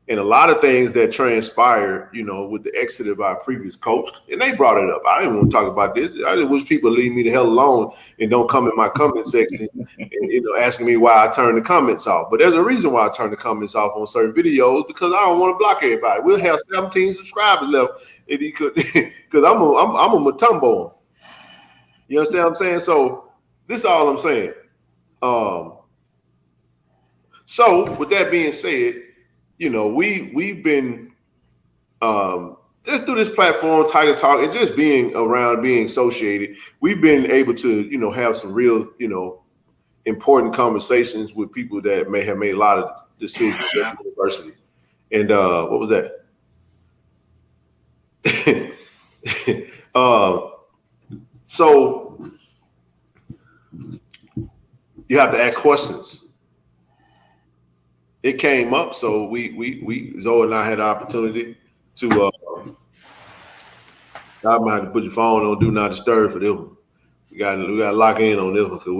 And a lot of things that transpired, with the exit of our previous coach, and they brought it up. I didn't want to talk about this. I just wish people leave me the hell alone and don't come in my comment section and, asking me why I turn the comments off. But there's a reason why I turn the comments off on certain videos, because I don't want to block everybody. We'll have 17 subscribers left if he could, because I'm a Matumbo. You understand what I'm saying? So this is all I'm saying. So with that being said, we've been just through this platform, Tiger Talk, and just being around, being associated, we've been able to, have some real, important conversations with people that may have made a lot of decisions at the university. And what was that? So you have to ask questions. It came up, so we Zoe and I had the opportunity to. I might have to put your phone on do not disturb for this one. We got to lock in on this one, because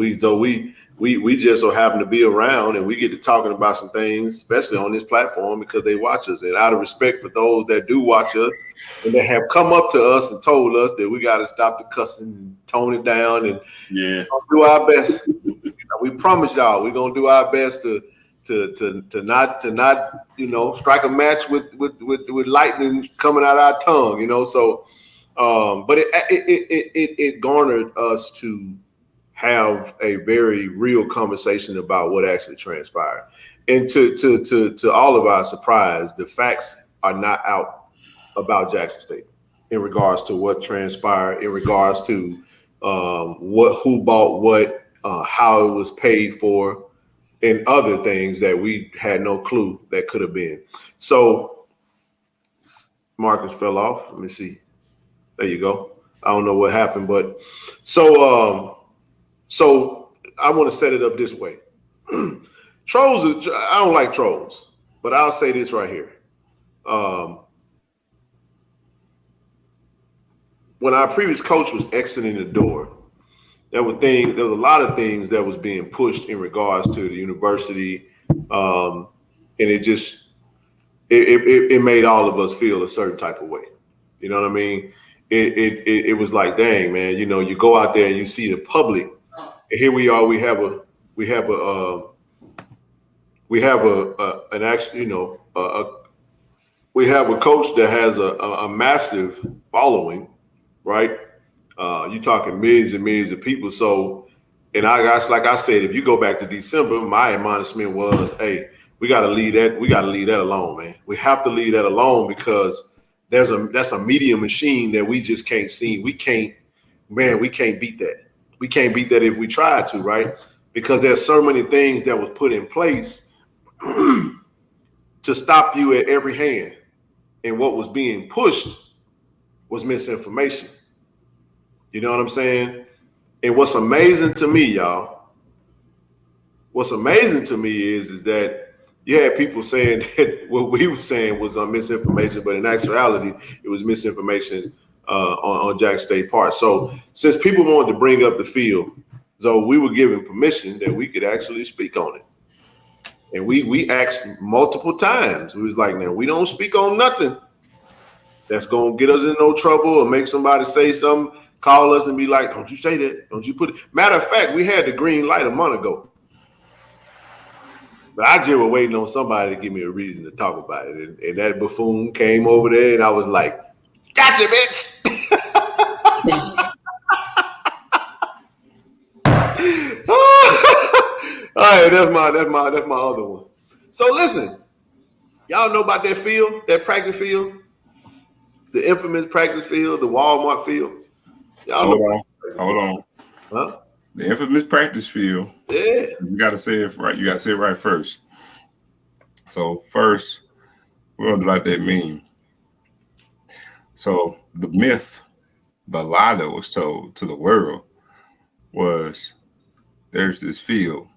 we just so happen to be around, and we get to talking about some things, especially on this platform, because they watch us. And out of respect for those that do watch us and that have come up to us and told us that we got to stop the cussing and tone it down, and do our best. We promise y'all we're gonna do our best to not strike a match with lightning coming out our tongue, So, but it garnered us to have a very real conversation about what actually transpired, and to all of our surprise, the facts are not out about Jackson State in regards to what transpired, in regards to who bought what, how it was paid for, and other things that we had no clue that could have been. So Marcus fell off. Let me see. There you go. I don't know what happened, but so I want to set it up this way. Trolls, I don't like trolls, but I'll say this right here. When our previous coach was exiting the door, there was a lot of things that was being pushed in regards to the university, and it made all of us feel a certain type of way. You know what I mean? It was like, dang, man, you go out there and you see the public, and here we are. We have a coach that has a massive following, right? You're talking millions and millions of people. So, and like I said, if you go back to December, my admonishment was, hey, we got to leave that. We got to leave that alone, man. We have to leave that alone, because that's a media machine that we just can't see. We can't beat that. We can't beat that if we try to, right? Because there's so many things that was put in place to stop you at every hand. And what was being pushed was misinformation. You know what I'm saying? And what's amazing to me, y'all, is that you had people saying that what we were saying was misinformation, but in actuality, it was misinformation on Jack State part. So since people wanted to bring up the field, so we were given permission that we could actually speak on it. And we asked multiple times. We was like, now we don't speak on nothing that's gonna get us in no trouble or make somebody say something, call us and be like, don't you say that, don't you put it. Matter of fact, we had the green light a month ago. But I just was waiting on somebody to give me a reason to talk about it. And that buffoon came over there and I was like, gotcha, bitch. All right, that's my other one. So listen, y'all know about that field, that practice field, the infamous practice field, the Walmart field. Y'all hold on. Huh? The infamous practice field. Yeah. You got to say it right. You got to say it right first. So first, we're going to do like that meme. So the myth, the lie that was told to the world was there's this field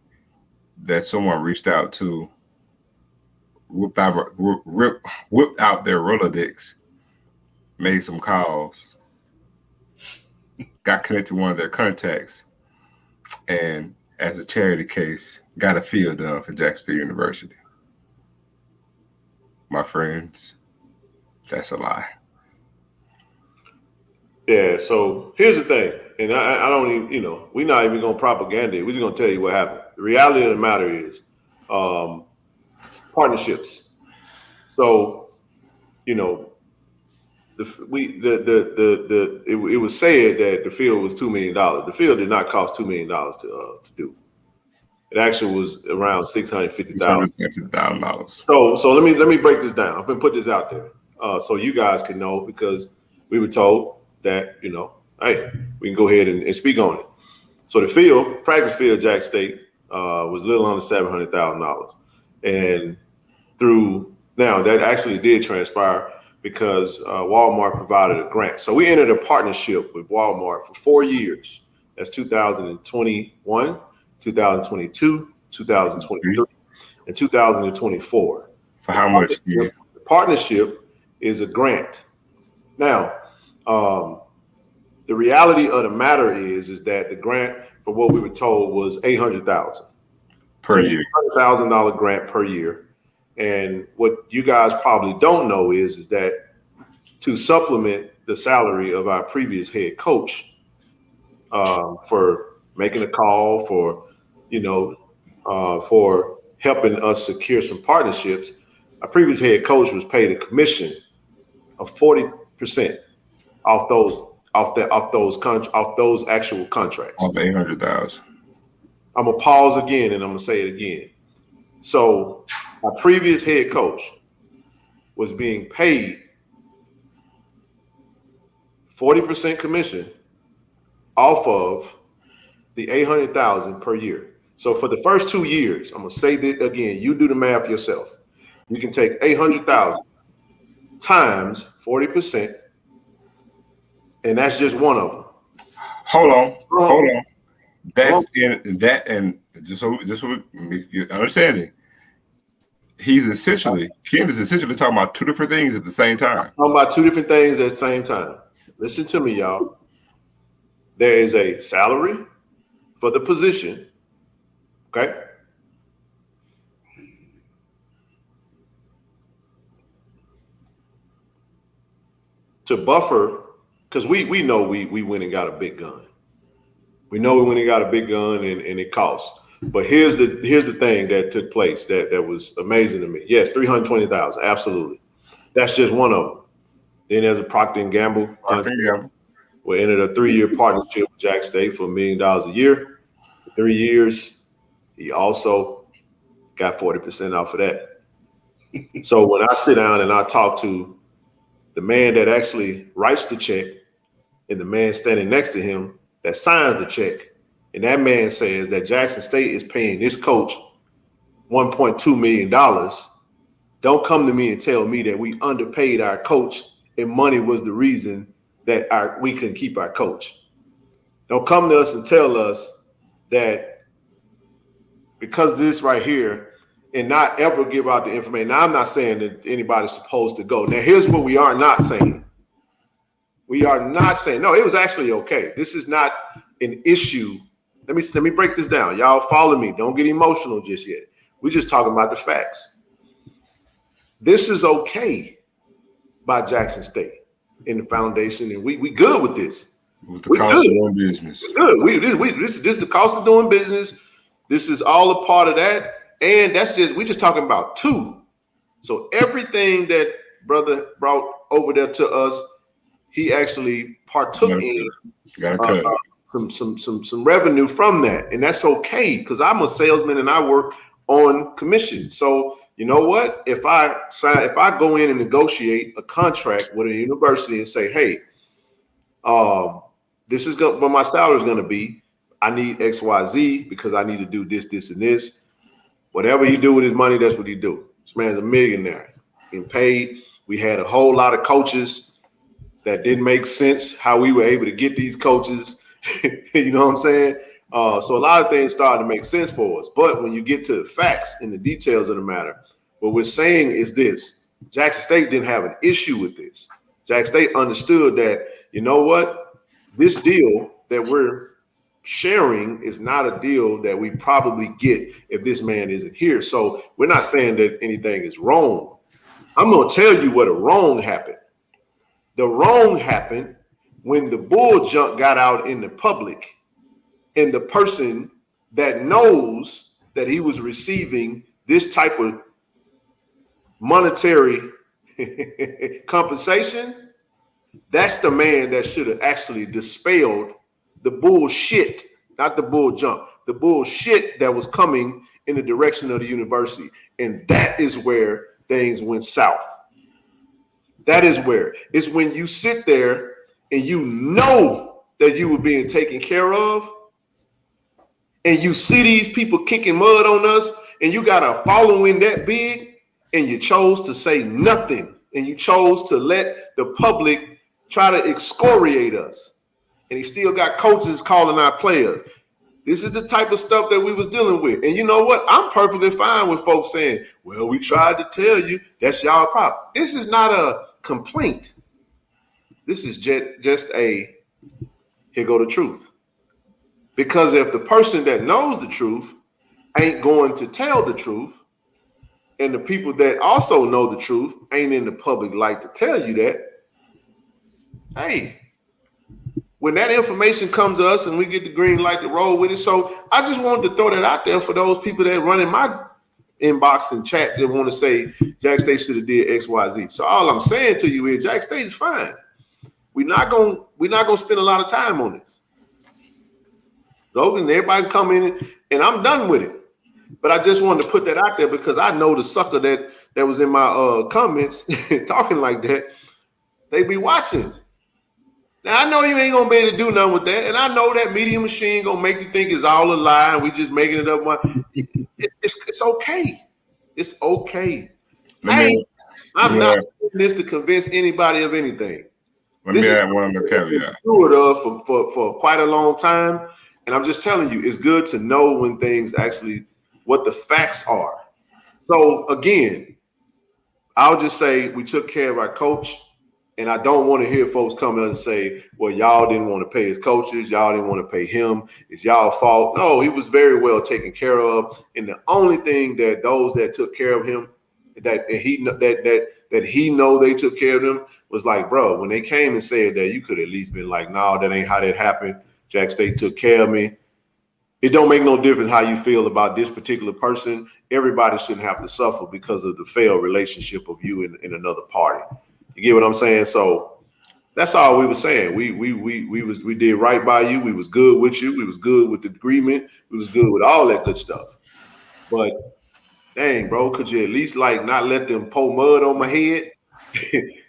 that someone reached out to, whipped out their Rolodex, made some calls, got connected to one of their contacts, and as a charity case, got a field done for Jackson State University. My friends, that's a lie. Yeah, so here's the thing, and I don't even, we're not even going to propaganda it. We're just going to tell you what happened. The reality of the matter is partnerships. So, it was said that the field was $2 million. The field did not cost $2 million to do. It actually was around $650,000. So let me break this down. I'm going to put this out there so you guys can know, because we were told that, hey, we can go ahead and speak on it. So the field, practice field, Jack State, was a little under $700,000. And now that actually did transpire because Walmart provided a grant. So we entered a partnership with Walmart for 4 years. That's 2021, 2022, 2023, and 2024. For how much? The partnership is a grant. Now, the reality of the matter is that the grant, for what we were told, was $800,000 per year. $800,000 grant per year. And what you guys probably don't know is that to supplement the salary of our previous head coach, for making a call, for helping us secure some partnerships, our previous head coach was paid a commission of 40% off those actual contracts. Off 800,000. I'm gonna pause again and I'm gonna say it again. So our previous head coach was being paid 40% commission off of the 800,000 per year. So for the first 2 years, I'm gonna say that again. You do the math yourself. You can take 800,000 times 40%, and that's just one of them. Hold on. That's in that, and just so you're understanding, Ken is essentially talking about two different things at the same time. Talking about two different things at the same time. Listen to me, y'all. There is a salary for the position, okay? To buffer, because we know we went and got a big gun. We know we went and got a big gun and it costs. But here's the thing that took place that was amazing to me. Yes, 320,000, absolutely. That's just one of them. Then there's a Procter & Gamble. We entered a 3-year partnership with Jack State for $1 million a year. For 3 years, he also got 40% off of that. So when I sit down and I talk to the man that actually writes the check and the man standing next to him that signs the check, and that man says that Jackson State is paying this coach $1.2 million, don't come to me and tell me that we underpaid our coach and money was the reason that we couldn't keep our coach. Don't come to us and tell us that because this right here and not ever give out the information. Now, I'm not saying that anybody's supposed to go. Now, here's what we are not saying. We are not saying, no, it was actually okay. This is not an issue. Let me break this down. Y'all follow me. Don't get emotional just yet. We're just talking about the facts. This is okay by Jackson State in the foundation, and we good with this. With the cost of doing business. We're good. This is the cost of doing business. This is all a part of that. And we're just talking about 2. So everything that brother brought over there to us, he actually partook in some revenue from that. And that's okay, because I'm a salesman and I work on commission. So you know what? If I go in and negotiate a contract with a university and say, hey, this is what my salary is going to be. I need XYZ because I need to do this, this, and this. Whatever he do with his money, that's what he do. This man's a millionaire, getting paid. We had a whole lot of coaches that didn't make sense how we were able to get these coaches. You know what I'm saying? So a lot of things started to make sense for us. But when you get to the facts and the details of the matter, what we're saying is this. Jackson State didn't have an issue with this. Jackson State understood that, you know what? This deal that we're sharing is not a deal that we probably get if this man isn't here. So we're not saying that anything is wrong. I'm going to tell you what a wrong happened. The wrong happened when the bull junk got out in the public and the person that knows that he was receiving this type of monetary compensation, that's the man that should have actually dispelled the bullshit, not the bull junk, the bullshit that was coming in the direction of the university. And that is where things went south. That is where it's when you sit there and you know that you were being taken care of, and you see these people kicking mud on us, and you got a following that big, and you chose to say nothing, and you chose to let the public try to excoriate us. And he still got coaches calling out players. This is the type of stuff that we was dealing with. And you know what? I'm perfectly fine with folks saying, well, we tried to tell you, that's y'all problem. This is not a complaint. This is just a, here go the truth. Because if the person that knows the truth ain't going to tell the truth, and the people that also know the truth ain't in the public light to tell you that, hey, when that information comes to us and we get the green light to roll with it. So I just wanted to throw that out there for those people that run in my inbox and chat that want to say Jack State should have did X, Y, Z. So all I'm saying to you is Jack State is fine. We're not gonna spend a lot of time on this. Logan, everybody come in and I'm done with it. But I just wanted to put that out there because I know the sucker that was in my comments talking like that, they be watching. Now, I know you ain't going to be able to do nothing with that. And I know that media machine going to make you think it's all a lie and we just making it up. It's okay. It's okay. I'm not saying this to convince anybody of anything. Let me add one more caveat. For quite a long time. And I'm just telling you, it's good to know when things actually, what the facts are. So, again, I'll just say we took care of our coach. And I don't want to hear folks come in and say, well, y'all didn't want to pay his coaches. Y'all didn't want to pay him. It's y'all fault. No, he was very well taken care of. And the only thing that those that took care of him, that he know they took care of him was like, bro, when they came and said that, you could at least been like, no, that ain't how that happened. Jack State took care of me. It don't make no difference how you feel about this particular person. Everybody shouldn't have to suffer because of the failed relationship of you in another party. You get what I'm saying? So that's all we were saying. We did right by you. We was good with you. We was good with the agreement. We was good with all that good stuff. But dang, bro, could you at least like not let them pour mud on my head?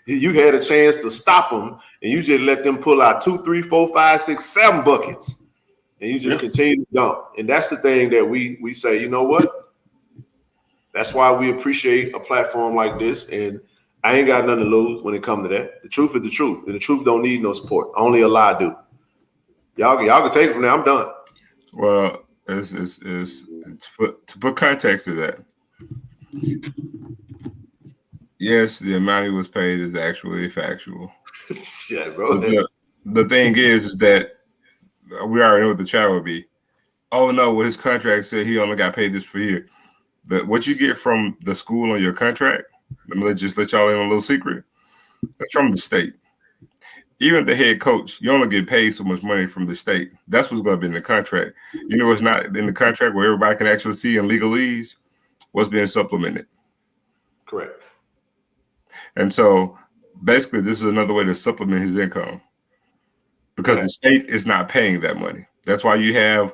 You had a chance to stop them, and you just let them pull out 2, 3, 4, 5, 6, 7 buckets, and you just continue to dump. And that's the thing that we say. You know what? That's why we appreciate a platform like this. And I ain't got nothing to lose when it comes to that. The truth is the truth, and the truth don't need no support. Only a lie do. Y'all can take it from there. I'm done. Well, to put context to that, Yes, the amount he was paid is actually factual. Yeah, bro. The thing is that we already know what the chat would be. Oh no, well, his contract said he only got paid this for a year. But what you get from the school on your contract, let me just let y'all in on a little secret. That's from the state. Even the head coach, you only get paid so much money from the state. That's what's going to be in the contract. You know, it's not in the contract where everybody can actually see in legalese what's being supplemented. Correct. And so basically, this is another way to supplement his income because the state is not paying that money. That's why you have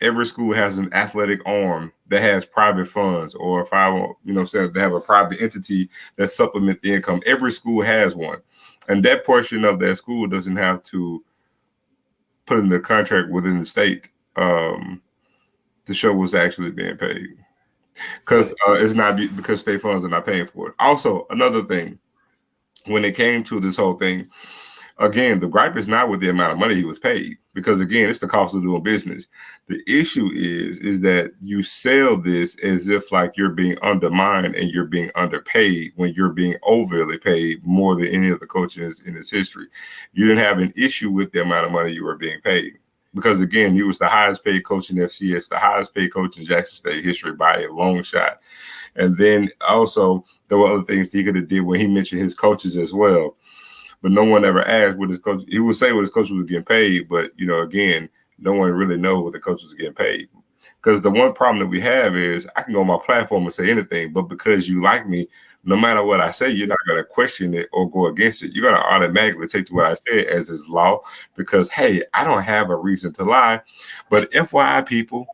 every school has an athletic arm that has private funds, or if I want, they have a private entity that supplement the income. Every school has one, and that portion of that school doesn't have to put in the contract within the state to show what's actually being paid, because it's not because state funds are not paying for it. Also, another thing, when it came to this whole thing, again, the gripe is not with the amount of money he was paid, because again, it's the cost of doing business. The issue is that you sell this as if like you're being undermined and you're being underpaid when you're being overly paid more than any of the coaches in its history. You didn't have an issue with the amount of money you were being paid, because again, he was the highest paid coach in FCS, the highest paid coach in Jackson State history by a long shot. And then also there were other things he could have did when he mentioned his coaches as well. But no one ever asked what his coach. He would say what his coach was getting paid, but again, no one really knows what the coach was getting paid. Because the one problem that we have is I can go on my platform and say anything, but because you like me, no matter what I say, you're not going to question it or go against it. You're going to automatically take to what I said as is law, because hey, I don't have a reason to lie. But FYI, people,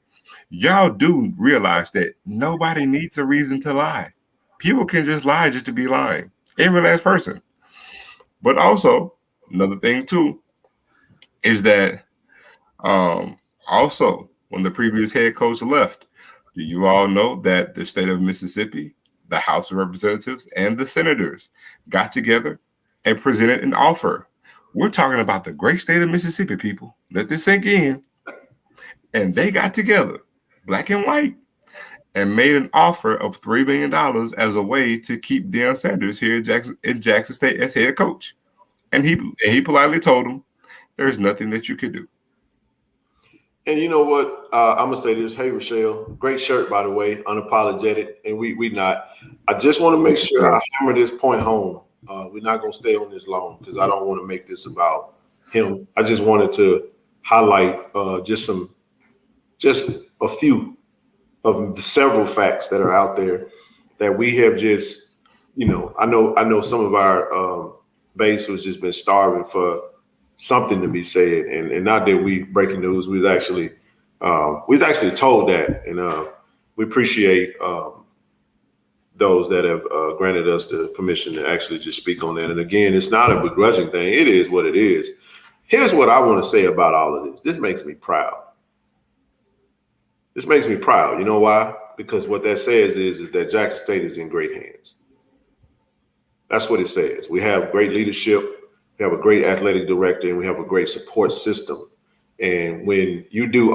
y'all do realize that nobody needs a reason to lie. People can just lie just to be lying. Every last person. But also, another thing too is that also when the previous head coach left, do you all know that the state of Mississippi, the House of Representatives, and the senators got together and presented an offer? We're talking about the great state of Mississippi, people. Let this sink in. And they got together, black and white, and made an offer of $3 million as a way to keep Deion Sanders here in Jackson State as head coach. And he politely told him, there's nothing that you can do. And you know what? I'm gonna say this. Hey, Rochelle, great shirt, by the way, unapologetic. And we not. I just want to make sure I hammer this point home. We're not gonna stay on this long because I don't want to make this about him. I just wanted to highlight just a few of the several facts that are out there that we have just, I know some of our base has just been starving for something to be said, and not that we breaking news. We was actually told that, and we appreciate those that have granted us the permission to actually just speak on that. And again, it's not a begrudging thing. It is what it is. Here's what I want to say about all of this. This makes me proud. This makes me proud. You know why? Because what that says is that Jackson State is in great hands. That's what it says. We have great leadership. We have a great athletic director, and we have a great support system. And when you do,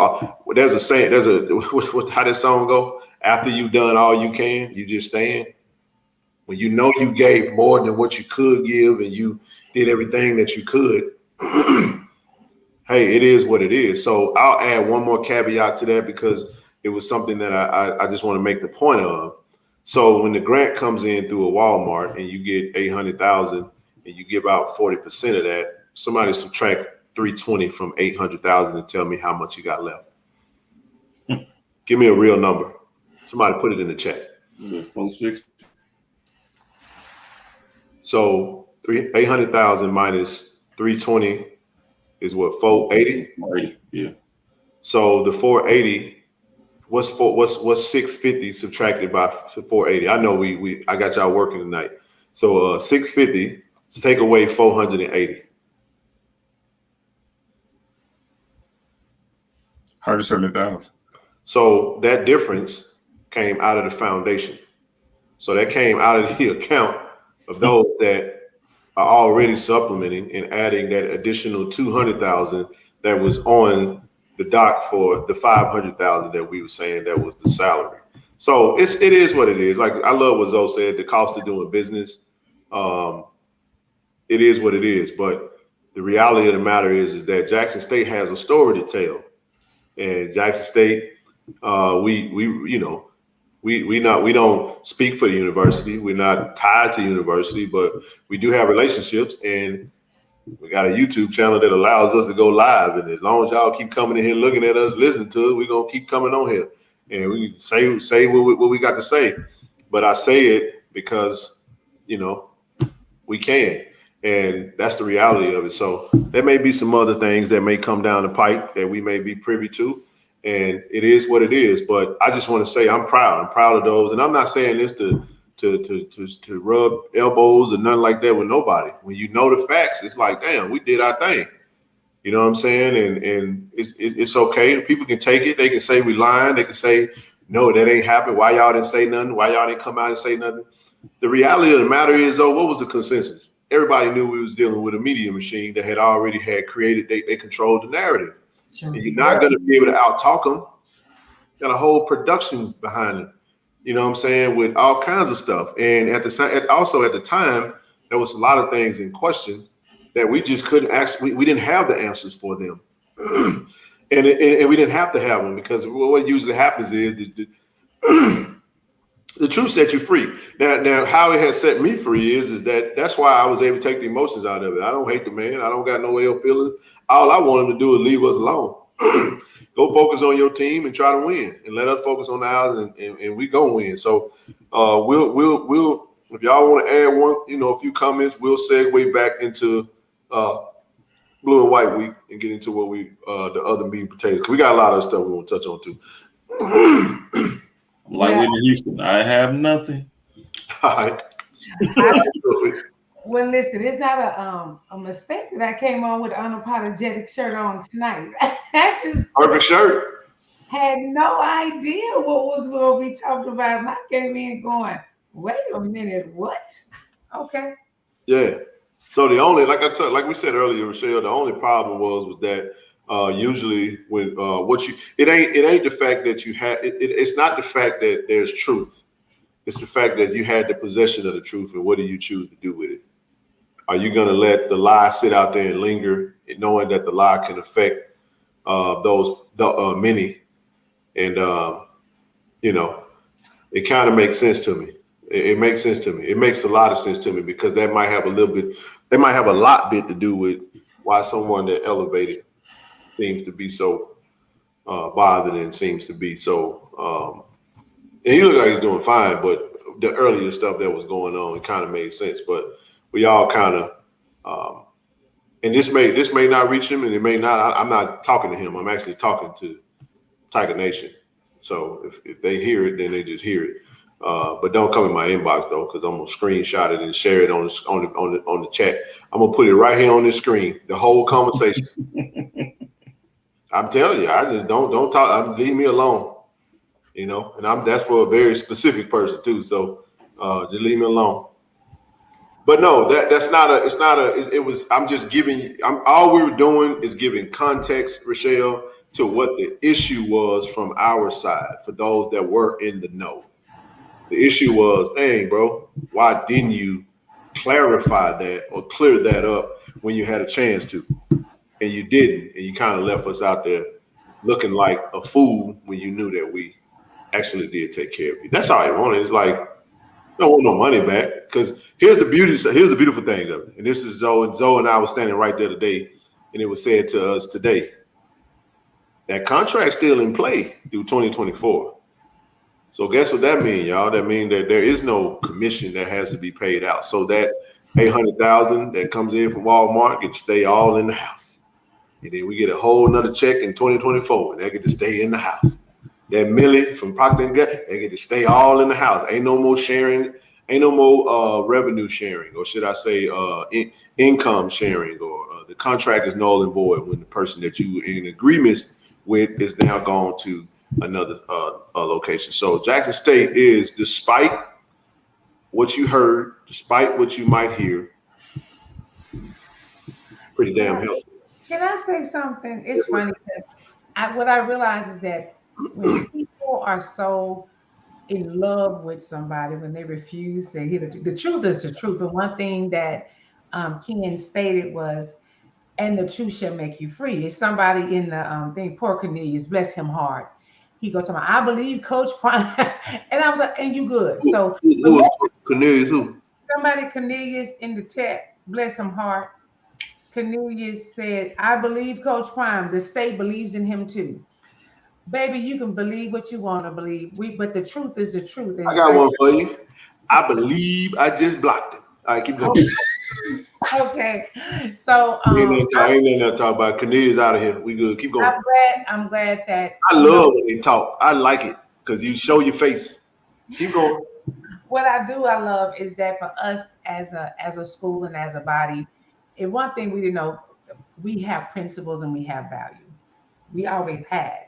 there's a saying, how that song go? After you've done all you can, you just stand. When you know you gave more than what you could give and you did everything that you could, hey, it is what it is. So I'll add one more caveat to that because it was something that I just want to make the point of. So when the grant comes in through a Walmart and you get $800,000 and you give out 40% of that, somebody subtract 320 from 800,000 and tell me how much you got left. Give me a real number. Somebody put it in the chat. 460. So 800,000 minus 320 is what, 480? Yeah. So the 480. What's 650 subtracted by 480? I know I got y'all working tonight. So 650 to take away 480. 170,000. So that difference came out of the foundation. So that came out of the account of those that are already supplementing and adding that additional 200,000 that was on the dock for the 500,000 that we were saying that was the salary. So it is what it is. Like I love what Zoe said. The cost of doing business. It is what it is. But the reality of the matter is that Jackson State has a story to tell, and Jackson State, we don't speak for the university. We're not tied to the university, but we do have relationships, and we got a YouTube channel that allows us to go live. And as long as y'all keep coming in here, looking at us, listening to it, we're gonna keep coming on here, and we say what we got to say. But I say it because we can, and that's the reality of it. So there may be some other things that may come down the pipe that we may be privy to, and it is what it is. But I just want to say I'm proud. I'm proud of those, and I'm not saying this to rub elbows or nothing like that with nobody. When you know the facts, it's like, damn, we did our thing. You know what I'm saying? And it's okay. People can take it. They can say we lying. They can say, no, that ain't happened. Why y'all didn't say nothing? Why y'all didn't come out and say nothing? The reality of the matter is, though, what was the consensus? Everybody knew we was dealing with a media machine that had created, they controlled the narrative. And you're not going to be able to out-talk them. Got a whole production behind it. You know what I'm saying? With all kinds of stuff. And at the time, there was a lot of things in question that we just couldn't we didn't have the answers for them. and we didn't have to have them, because what usually happens is the truth set you free. Now, how it has set me free is that's why I was able to take the emotions out of it. I don't hate the man. I don't got no ill feelings. All I want him to do is leave us alone. Go focus on your team and try to win, and let us focus on ours, and we gonna win. So we'll if y'all want to add a few comments, we'll segue back into Blue and White Week and get into what the other meat and potatoes. We got a lot of stuff we want to touch on too. Like Whitney Houston, I have nothing. All right. Well, listen, it's not a mistake that I came on with an unapologetic shirt on tonight. I just perfect shirt. Had no idea what was going to be talked about, and I came in going, "Wait a minute, what?" Okay. Yeah. So the only, like we said earlier, Rochelle, the only problem was that usually when it ain't the fact that you had it's not the fact that there's truth. It's the fact that you had the possession of the truth, and what do you choose to do with it? Are you going to let the lie sit out there and linger, knowing that the lie can affect the many? And it kind of makes sense to me. It makes sense to me. It makes a lot of sense to me, because that might have a lot to do with why someone that elevated seems to be so bothered and seems to be so. And he looked like he's doing fine, but the earlier stuff that was going on, it kind of made sense. But we all kind of, and this may not reach him, and it may not. I'm not talking to him. I'm actually talking to Tiger Nation. So if they hear it, then they just hear it. But don't come in my inbox though, because I'm gonna screenshot it and share it on the chat. I'm gonna put it right here on the screen, the whole conversation. I'm telling you, I just don't talk. Leave me alone, and that's for a very specific person too. So just leave me alone. But no, I'm just giving. All we were doing is giving context, Rochelle, to what the issue was from our side for those that were in the know. The issue was, dang, bro, why didn't you clarify that or clear that up when you had a chance to? And you didn't, and you kind of left us out there looking like a fool when you knew that we actually did take care of you. That's all I wanted. It's like, I don't want no money back, because here's the beautiful thing of it. And this is Zoe and I was standing right there today, and it was said to us today, that contract's still in play through 2024. So guess what that means, y'all? That means that there is no commission that has to be paid out. So that $800,000 that comes in from Walmart gets to stay all in the house. And then we get a whole nother check in 2024, and they get to stay in the house. That Millie from Procter & Gamble, they get to stay all in the house. Ain't no more sharing. Ain't no more revenue sharing, or should I say income sharing, or the contract is null and void when the person that you in agreements with is now gone to another location. So Jackson State is, despite what you heard, despite what you might hear, pretty damn healthy. Can I say something? It's funny because what I realize is that when people are so in love with somebody when they refuse to hear the truth is the truth. And one thing that Ken stated was, and the truth shall make you free. It's somebody in the thing, poor Cornelius, bless him heart. He goes to me, I believe Coach Prime. And I was like, and you good. So Who Cornelius who? somebody, Cornelius in the chat, bless him heart. Cornelius said, I believe Coach Prime. The state believes in him too. Baby, you can believe what you want to believe. But the truth is the truth. I And got one for you. I believe I just blocked him. All right, keep going. okay. So ain't nothing to talk about. Cornelius out of here. We good. Keep going. I'm glad that I love when they talk. I like it because you show your face. Keep going. What I love is that for us as a school and as a body, and one thing we didn't know, we have principles and we have value. We always had.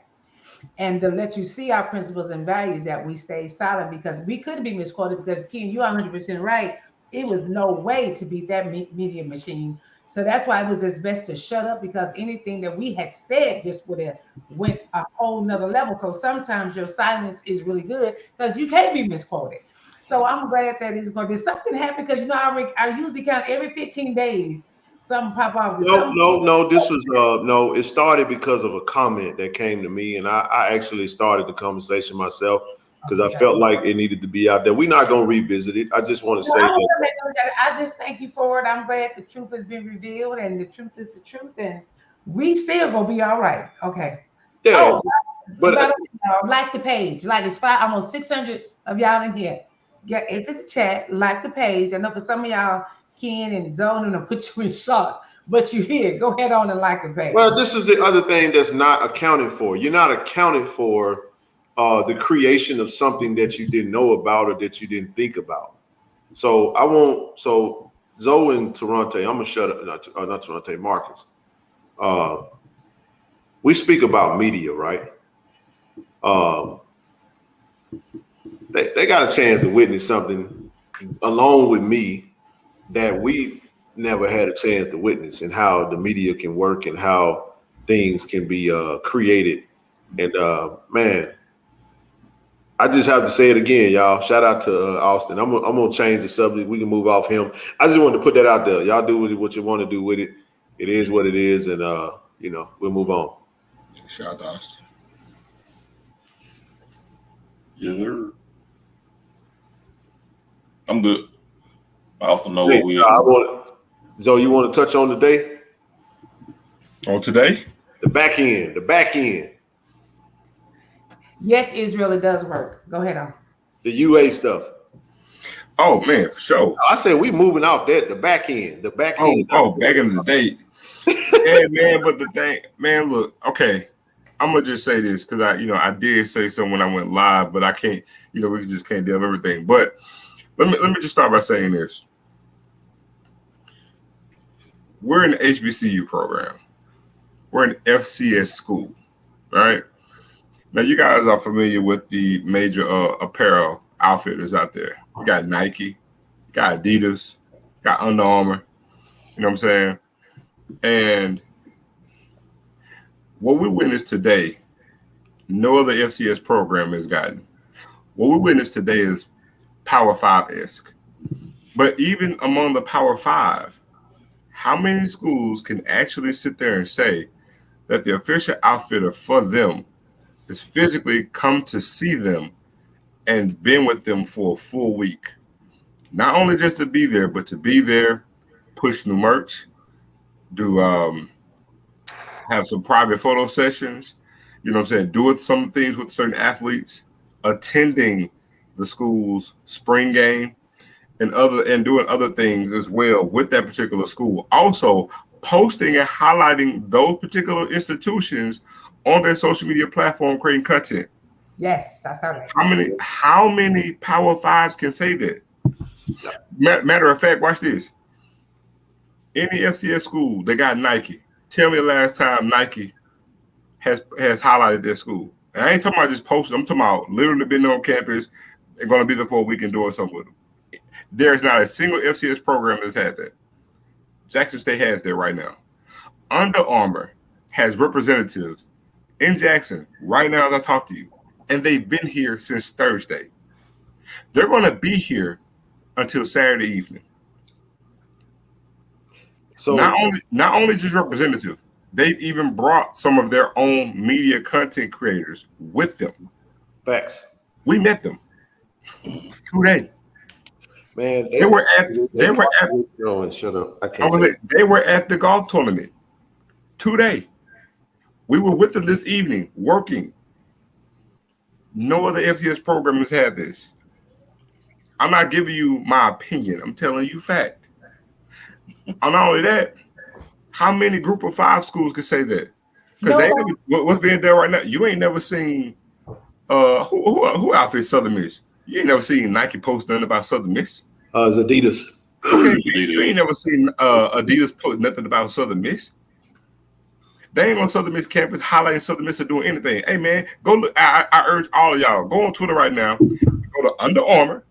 And to let you see our principles and values, that we stay solid, because we couldn't be misquoted, because Ken, you're 100% right. It was no way to beat that media machine. So that's why it was as best to shut up, because anything that we had said just would have went a whole nother level. So sometimes your silence is really good because you can't be misquoted. So I'm glad that it's going to, did something happen? Because I usually count every 15 days something pop off. No. This was no. It started because of a comment that came to me, and I actually started the conversation myself because I felt like it needed to be out there. We're not going to revisit it. I just want to say that. I just thank you for it. I'm glad the truth has been revealed, and the truth is the truth, and we still gonna be all right. Okay. Yeah. But like the page, like it's almost 600 of y'all in here. Get into the chat, like the page. I know for some of y'all, Ken and Zone, and put you in shock, but you here. Go ahead on and like the page. Well, this is the other thing that's not accounted for. You're not accounted for the creation of something that you didn't know about or that you didn't think about. So I won't. So Zoe and Toronto, I'm gonna shut up. Not Toronto, Marcus. We speak about media, right? They got a chance to witness something along with me that we never had a chance to witness, and how the media can work and how things can be created. And man, I just have to say it again, y'all. Shout out to Austin. I'm gonna change the subject. We can move off him. I just wanted to put that out there. Y'all do what you want to do with it. It is what it is, and we'll move on. Shout out to Austin. Yes, sir. I'm good. I also know what we. Zoe, you want to touch on today? On today? The back end. Yes, Israel, it does work. Go ahead on. The UA stuff. Oh man, for sure. I said we moving off that. The back end. Back in the day. Yeah, man. But the thing, man, look. Okay, I'm gonna just say this because I did say something when I went live, but I can't. We just can't deal with everything. But let me just start by saying this. We're an HBCU program. We're an FCS school, right? Now, you guys are familiar with the major apparel outfitters out there. You got Nike, you got Adidas, you got Under Armour. You know what I'm saying? And what we witnessed today, no other FCS program has gotten. What we witnessed today is Power 5-esque. But even among the Power 5, how many schools can actually sit there and say that the official outfitter for them is physically come to see them and been with them for a full week? Not only just to be there, but to be there, push new merch, do have some private photo sessions, doing some things with certain athletes, attending the school's spring game, and doing other things as well with that particular school. Also posting and highlighting those particular institutions on their social media platform, creating content. Yes, I saw that. How many Power 5s can say that? Matter of fact, watch this. Any FCS school, they got Nike. Tell me the last time Nike has highlighted their school. And I ain't talking about just posting. I'm talking about literally being on campus and going to be there for a week and doing something with them. There's not a single FCS program that's had that. Jackson State has that right now. Under Armour has representatives in Jackson right now as I talk to you, and they've been here since Thursday. They're going to be here until Saturday evening. So not only just representatives, they've even brought some of their own media content creators with them. Facts. We met them today. Man, They were at shut up. I I can't was say like, they were at the golf tournament today. We were with them this evening working. No other FCS program has had this. I'm not giving you my opinion. I'm telling you fact. And not only that, how many Group of 5 schools could say that? Because what's being there right now, you ain't never seen who outfits Southern Miss. You ain't never seen Nike post nothing about Southern Miss. It's Adidas. Okay, you ain't never seen Adidas post nothing about Southern Miss. They ain't on Southern Miss campus highlighting Southern Miss or doing anything. Hey man, go look. I urge all of y'all, go on Twitter right now, go to Under Armour,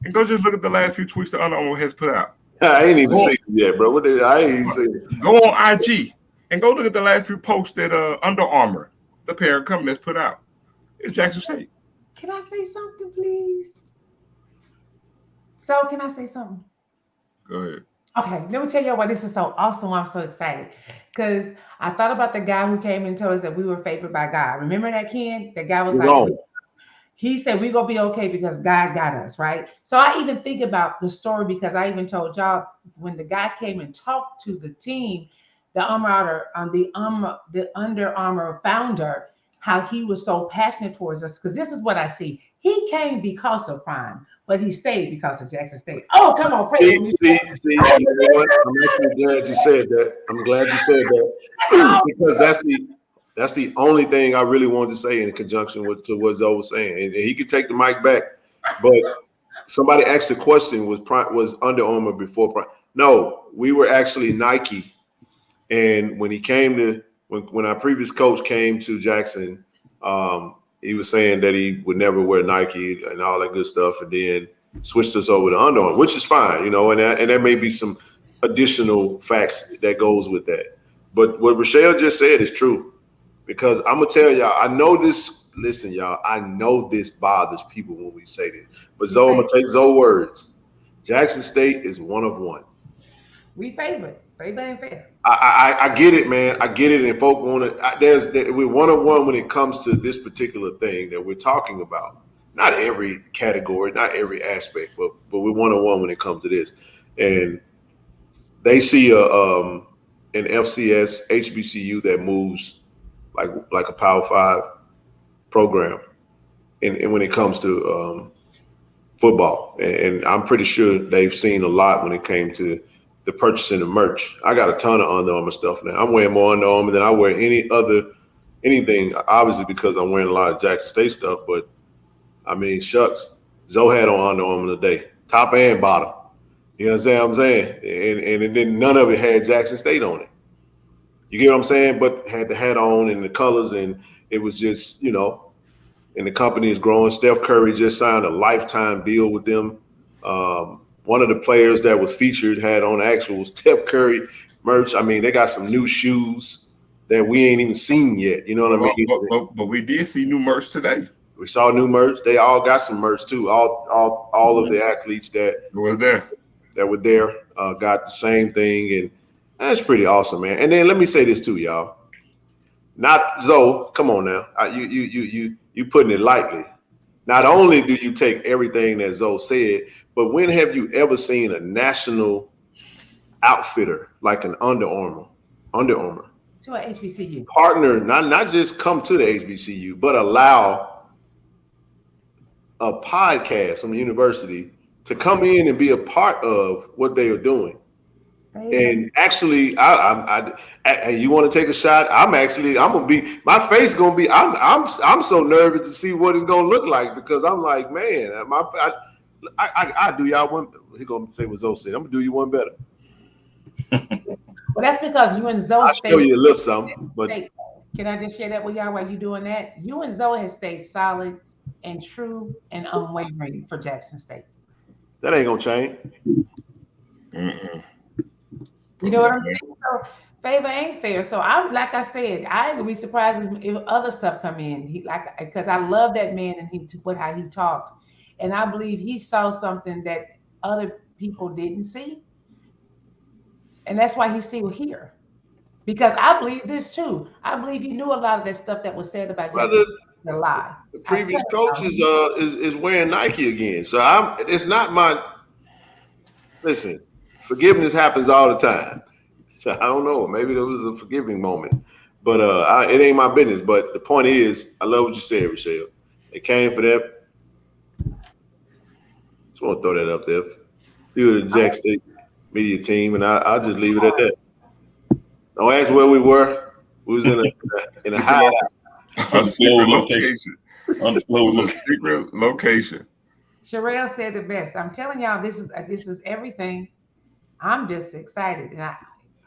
and go just look at the last few tweets that Under Armour has put out. I ain't even seen it yet, bro. I ain't even seen it. Go on IG and go look at the last few posts that Under Armour, the parent company, has put out. It's Jackson State. Can I say something, please? So, can I say something? Go ahead. Okay, let me tell you why this is so awesome. I'm so excited because I thought about the guy who came and told us that we were favored by God. Remember that, Ken? That guy was like, he said we're gonna be okay because God got us, right? So I even think about the story because I even told y'all when the guy came and talked to the team, the Under Armour founder, how he was so passionate towards us. Because this is what I see. He came because of Prime, but he stayed because of Jackson State. Oh, come on, pray for me. See, you know what? I'm actually glad you said that. I'm glad you said that because that's the only thing I really wanted to say in conjunction with to what Zoe was saying. And he could take the mic back, but somebody asked the question: was Under Armour before Prime? No, we were actually Nike. And when he came to when our previous coach came to Jackson, he was saying that he would never wear Nike and all that good stuff, and then switched us over to Under Armour, which is fine, you know, and there may be some additional facts that goes with that. But what Rochelle just said is true, because I'm gonna tell y'all, I know this. Listen, y'all, I know this bothers people when we say this, but Zoe, I'm gonna take Zoe's words. Jackson State is one of one. We favorite. Favorite ain't fair. I get it, man. I get it, and folk want to. We're one of one when it comes to this particular thing that we're talking about. Not every category, not every aspect, but we're one of one when it comes to this. And they see an FCS HBCU that moves like a Power 5 program, and when it comes to football, and I'm pretty sure they've seen a lot when it came to the purchasing of merch. I got a ton of Under Armour stuff now. I'm wearing more Under Armour than I wear anything, obviously because I'm wearing a lot of Jackson State stuff, but I mean, shucks, Zoe had on Under Armour today, top and bottom. You understand what I'm saying? And then none of it had Jackson State on it. You get what I'm saying? But had the hat on and the colors, and it was just, you know, and the company is growing. Steph Curry just signed a lifetime deal with them. One of the players that was featured had on actual Steph Curry merch. I mean, they got some new shoes that we ain't even seen yet. You know what I mean? But we did see new merch today. We saw new merch. They all got some merch too. All of the athletes that were there got the same thing, and that's pretty awesome, man. And then let me say this too, y'all. Not Zoe, come on now. You putting it lightly. Not only do you take everything that Zoe said, but when have you ever seen a national outfitter like an Under Armour to an HBCU partner, not just come to the HBCU, but allow a podcast from the university to come in and be a part of what they are doing? And actually, you want to take a shot? I'm gonna be. My face gonna be. I'm so nervous to see what it's gonna look like, because I'm like, man, I do y'all one. He gonna say what Zoe said. I'm gonna do you one better. Well, that's because you and Zoe I'll show you a little something. But can I just share that with y'all while you doing that? You and Zoe has stayed solid and true and unwavering for Jackson State. That ain't gonna change. You know what I'm saying? So favor ain't fair. So I, like I said, I would be surprised if other stuff come in. Because I love that man and how he talked. And I believe he saw something that other people didn't see. And that's why he's still here. Because I believe this too. I believe he knew a lot of that stuff that was said about Well, Jackson was a lie. the I tell previous coach you, is wearing Nike again. So it's not my listen. Forgiveness happens all the time. So I don't know. Maybe there was a forgiving moment, but it ain't my business. But the point is, I love what you said, Rochelle. They came for that. Just want to throw that up there. You were the Jack State media team, and I'll just leave it at that. Don't ask where we were. We was in a hideout. Undisclosed location. Undisclosed location. Secret location. Sherelle said the best. I'm telling y'all, this is everything. I'm just excited, and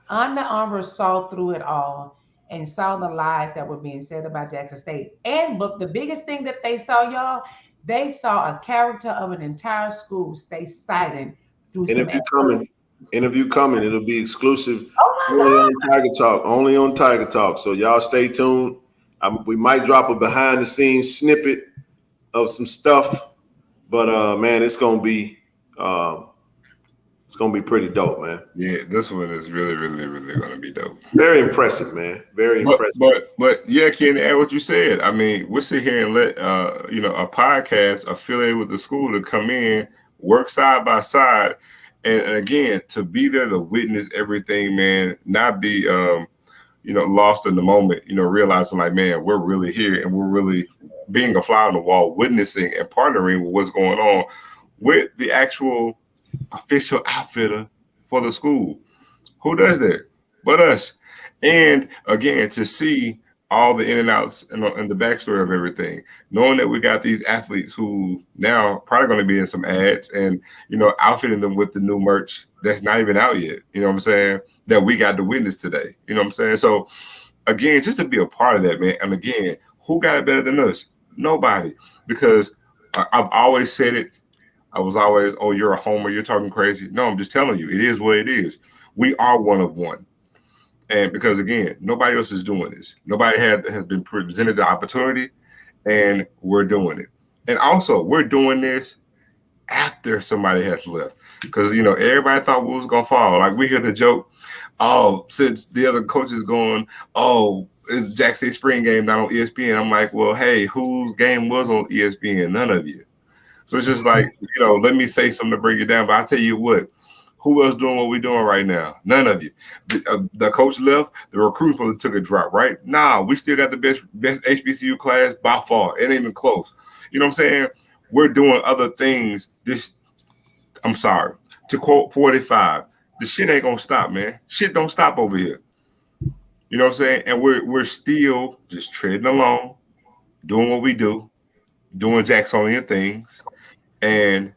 Under Armour saw through it all and saw the lies that were being said about Jackson State. But the biggest thing that they saw, y'all, they saw a character of an entire school stay silent through some. Interview coming. It'll be exclusive. Oh my only God. on Tiger Talk. Only on Tiger Talk. So y'all stay tuned. We might drop a behind the scenes snippet of some stuff, but man, it's gonna be pretty dope, man. Yeah, this one is really, really, really gonna be dope. Very impressive, man. Very impressive. But yeah, Ken, to add what you said, I mean, we'll sit here and let a podcast affiliated with the school to come in, work side by side, and again to be there to witness everything, man, not be lost in the moment, realizing like, man, we're really here and we're really being a fly on the wall, witnessing and partnering with what's going on with the actual official outfitter for the school. Who does that but us? And again, to see all the in and outs and the backstory of everything, knowing that we got these athletes who now probably going to be in some ads and, outfitting them with the new merch that's not even out yet, you know what I'm saying, that we got to witness today, you know what I'm saying? So again, just to be a part of that, man. And again, who got it better than us? Nobody. Because I've always said it. I was always, oh, you're a homer, you're talking crazy. No, I'm just telling you, it is what it is. We are one of one. And because again, nobody else is doing this. Nobody has been presented the opportunity, and we're doing it. And also, we're doing this after somebody has left. Because everybody thought we was gonna fall. Like we hear the joke, oh, since the other coach is going, oh, it's Jack State spring game not on ESPN. I'm like, well, hey, whose game was on ESPN? None of you. So it's just like, let me say something to bring it down. But I tell you what, who else doing what we're doing right now? None of you. The coach left, the recruits probably took a drop, right? Nah, we still got the best HBCU class by far. It ain't even close. You know what I'm saying? We're doing other things. I'm sorry. To quote 45, the shit ain't gonna stop, man. Shit don't stop over here. You know what I'm saying? And we're still just treading along, doing what we do, doing Jacksonian things, and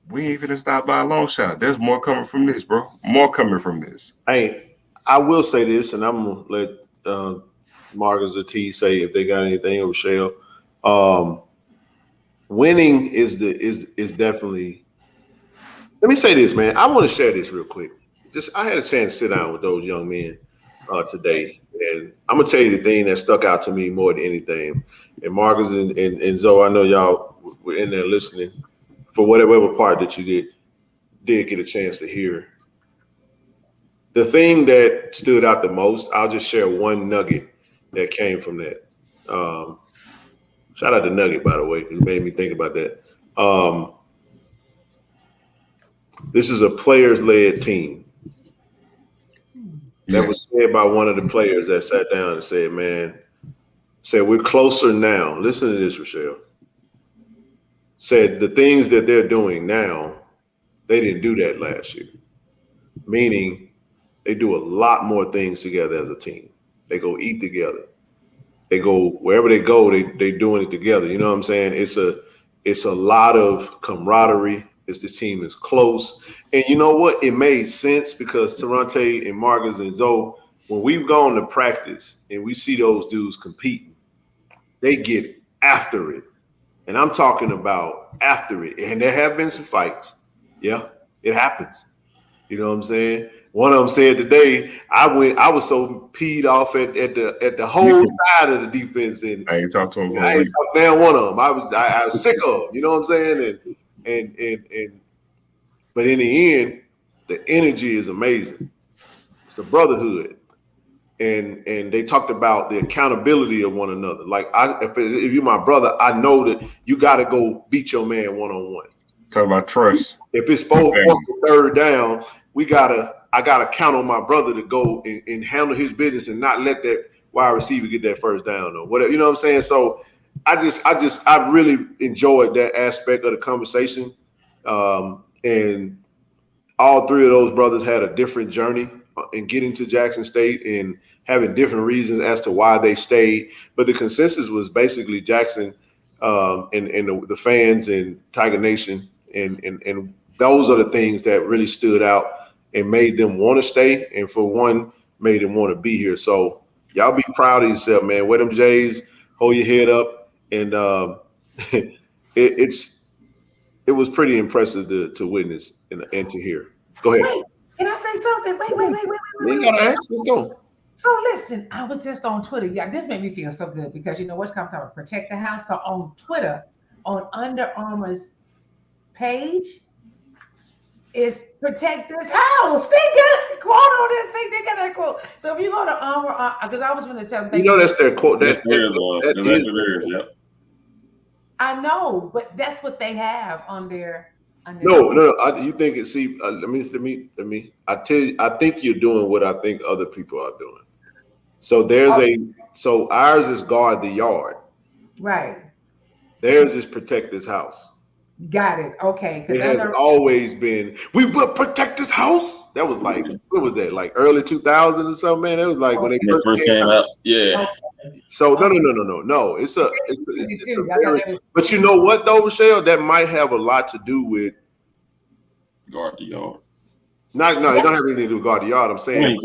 we ain't gonna stop by a long shot. There's more coming from this, bro. More coming from this. Hey, I will say this, and I'm gonna let Marcus or T say if they got anything, or Rochelle. Winning is definitely. Let me say this, man. I want to share this real quick. I had a chance to sit down with those young men today, and I'm gonna tell you the thing that stuck out to me more than anything. And Marcus and Zoe, I know y'all were in there listening for whatever part that you did get a chance to hear. The thing that stood out the most, I'll just share one nugget that came from that. Shout out to Nugget, by the way, because it made me think about that. This is a players-led team. That was said by one of the players that sat down and said, we're closer now. Listen to this, Rochelle. Said the things that they're doing now, they didn't do that last year. Meaning they do a lot more things together as a team. They go eat together. They go wherever they go, they doing it together. You know what I'm saying? It's a lot of camaraderie. This team is close. And you know what? It made sense because Terante and Marcus and Zoe, when we've gone to practice and we see those dudes competing, they get after it. And I'm talking about after it. And there have been some fights. Yeah, it happens. You know what I'm saying? One of them said today, I was so peed off at the whole side of the defense, and I ain't talked to him for I a week. ain't talked down one of them. I was sick of them. You know what I'm saying? And but in the end, the energy is amazing. It's a brotherhood. And they talked about the accountability of one another. Like if you're my brother, I know that you got to go beat your man one-on-one. Talk about trust. If it's fourth or third down, I gotta count on my brother to go and handle his business and not let that wide receiver get that first down or whatever. You know what I'm saying? So I really enjoyed that aspect of the conversation. And all three of those brothers had a different journey in getting to Jackson State and having different reasons as to why they stayed. But the consensus was basically Jackson and the fans and Tiger Nation. And those are the things that really stood out and made them want to stay. And for one, made them want to be here. So y'all be proud of yourself, man. Wear them J's, hold your head up. And it was pretty impressive to witness and to hear. Go ahead. Wait, can I say something? Wait. You gotta ask. Let's go. So listen, I was just on Twitter. Yeah, this made me feel so good because you know what's coming to protect the house. So on Twitter, on Under Armour's page, is protect this house. They got a quote on this thing. They got a quote. So if you go to Armour, because I was going to tell them, you know that's their quote. That's theirs. Yeah. I know, but that's what they have on their. No. You think it? See, let me. I tell you, I think you're doing what I think other people are doing. So so ours is guard the yard. Right. Theirs is protect this house. Got it. Okay. It has always been, we will protect this house. That was like, what was that? Like early 2000s or something, man. That was like when they first came out. Yeah. So no. It's a but you know what though, Michelle? That might have a lot to do with guard the yard. No, it don't have anything to do with guard the yard. I'm saying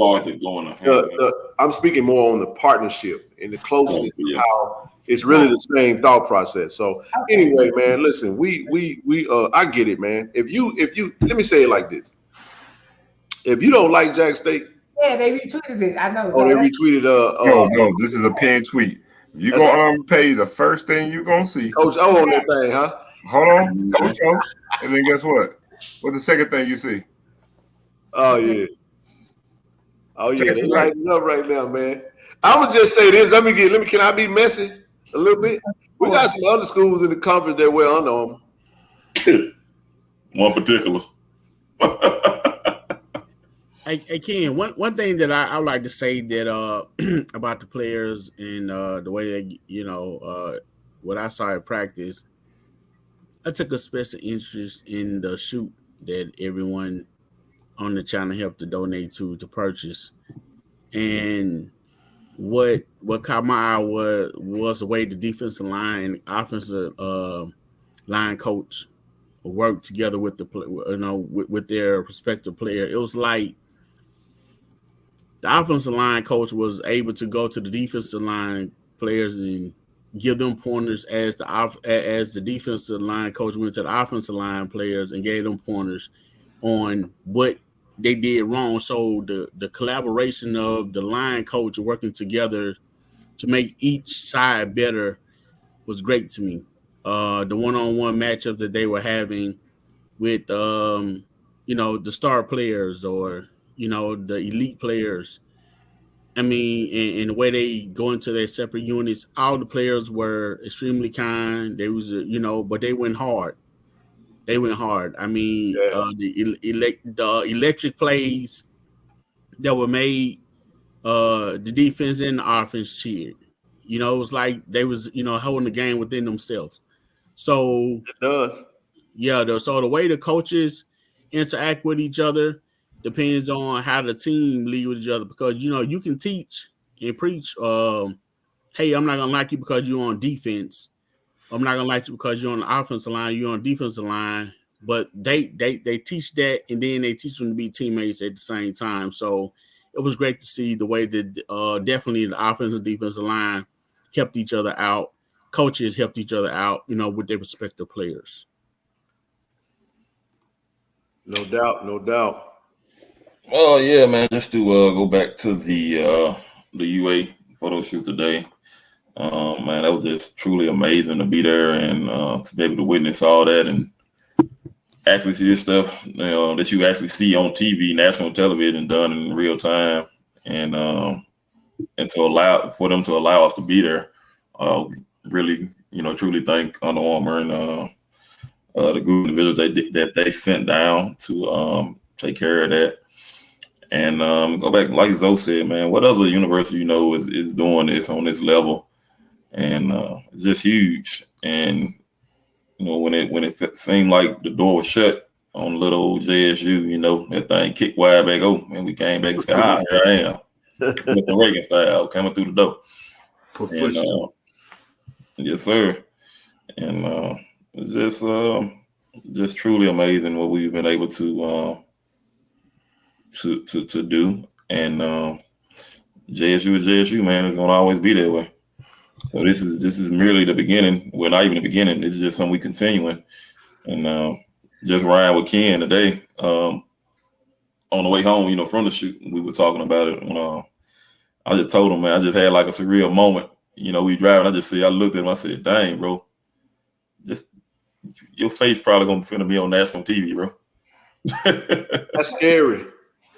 I'm speaking more on the partnership and the closeness of how it's really the same thought process. So anyway, man, listen, we I get it, man. If you let me say it like this. If you don't like Jack State, yeah, they retweeted it. I know. Oh, they retweeted no, this is a pinned tweet. If you go on page, the first thing you're gonna see Coach O on that thing, huh? Hold on, Coach O. And then guess what? What's the second thing you see? Oh yeah. They lighting up right now, man. I'm gonna just say this. Can I be messy a little bit? We got some other schools in the conference that wear Under Armour. One particular. Hey Ken, one thing that I would like to say that about the players and the way they what I saw at practice, I took a special interest in the shoe that everyone on the channel helped to donate to purchase. And what caught my eye was the way the defensive line and offensive line coach worked together with with their respective player. It was like the offensive line coach was able to go to the defensive line players and give them pointers as the defensive line coach went to the offensive line players and gave them pointers on what they did wrong. So the collaboration of the line coach working together to make each side better was great to me. The one-on-one matchup that they were having with the star players or the elite players. I mean, and the way they go into their separate units, all the players were extremely kind. They was but they went hard. They went hard. I mean, the electric plays that were made, the defense and the offense cheered. It was like they was holding the game within themselves. So it does. Yeah, so the way the coaches interact with each other depends on how the team lead with each other, because you can teach and preach, hey, I'm not gonna like you because you're on defense. I'm not gonna like you because you're on the offensive line, you're on the defensive line. But they teach that, and then they teach them to be teammates at the same time. So it was great to see the way that definitely the offensive and defensive line helped each other out. Coaches helped each other out, with their respective players. No doubt. Oh yeah, man. Just to go back to the UA photo shoot today. Man, that was just truly amazing to be there and to be able to witness all that and actually see this stuff, that you actually see on TV, national television, done in real time, and to allow for them to allow us to be there. Really, truly thank Under Armour and the group of individuals that they sent down to take care of that. And go back, like Zoe said, man, what other university is doing this on this level, and it's just huge. And when it seemed like the door was shut on little old JSU, that thing kicked wide back open, and we came back and said, "Hi, here I am, Mr. Reagan style, coming through the door." And, yes, sir. And it's just truly amazing what we've been able to do. And JSU is JSU, man. It's gonna always be that way. So this is merely the beginning. Well, not even the beginning. It's just something we continuing. And just riding with Ken today, on the way home, from the shoot, we were talking about it. When I just told him, man, I just had like a surreal moment. We driving. I looked at him. I said, "Dang, bro, just your face probably gonna be on national TV, bro." That's scary.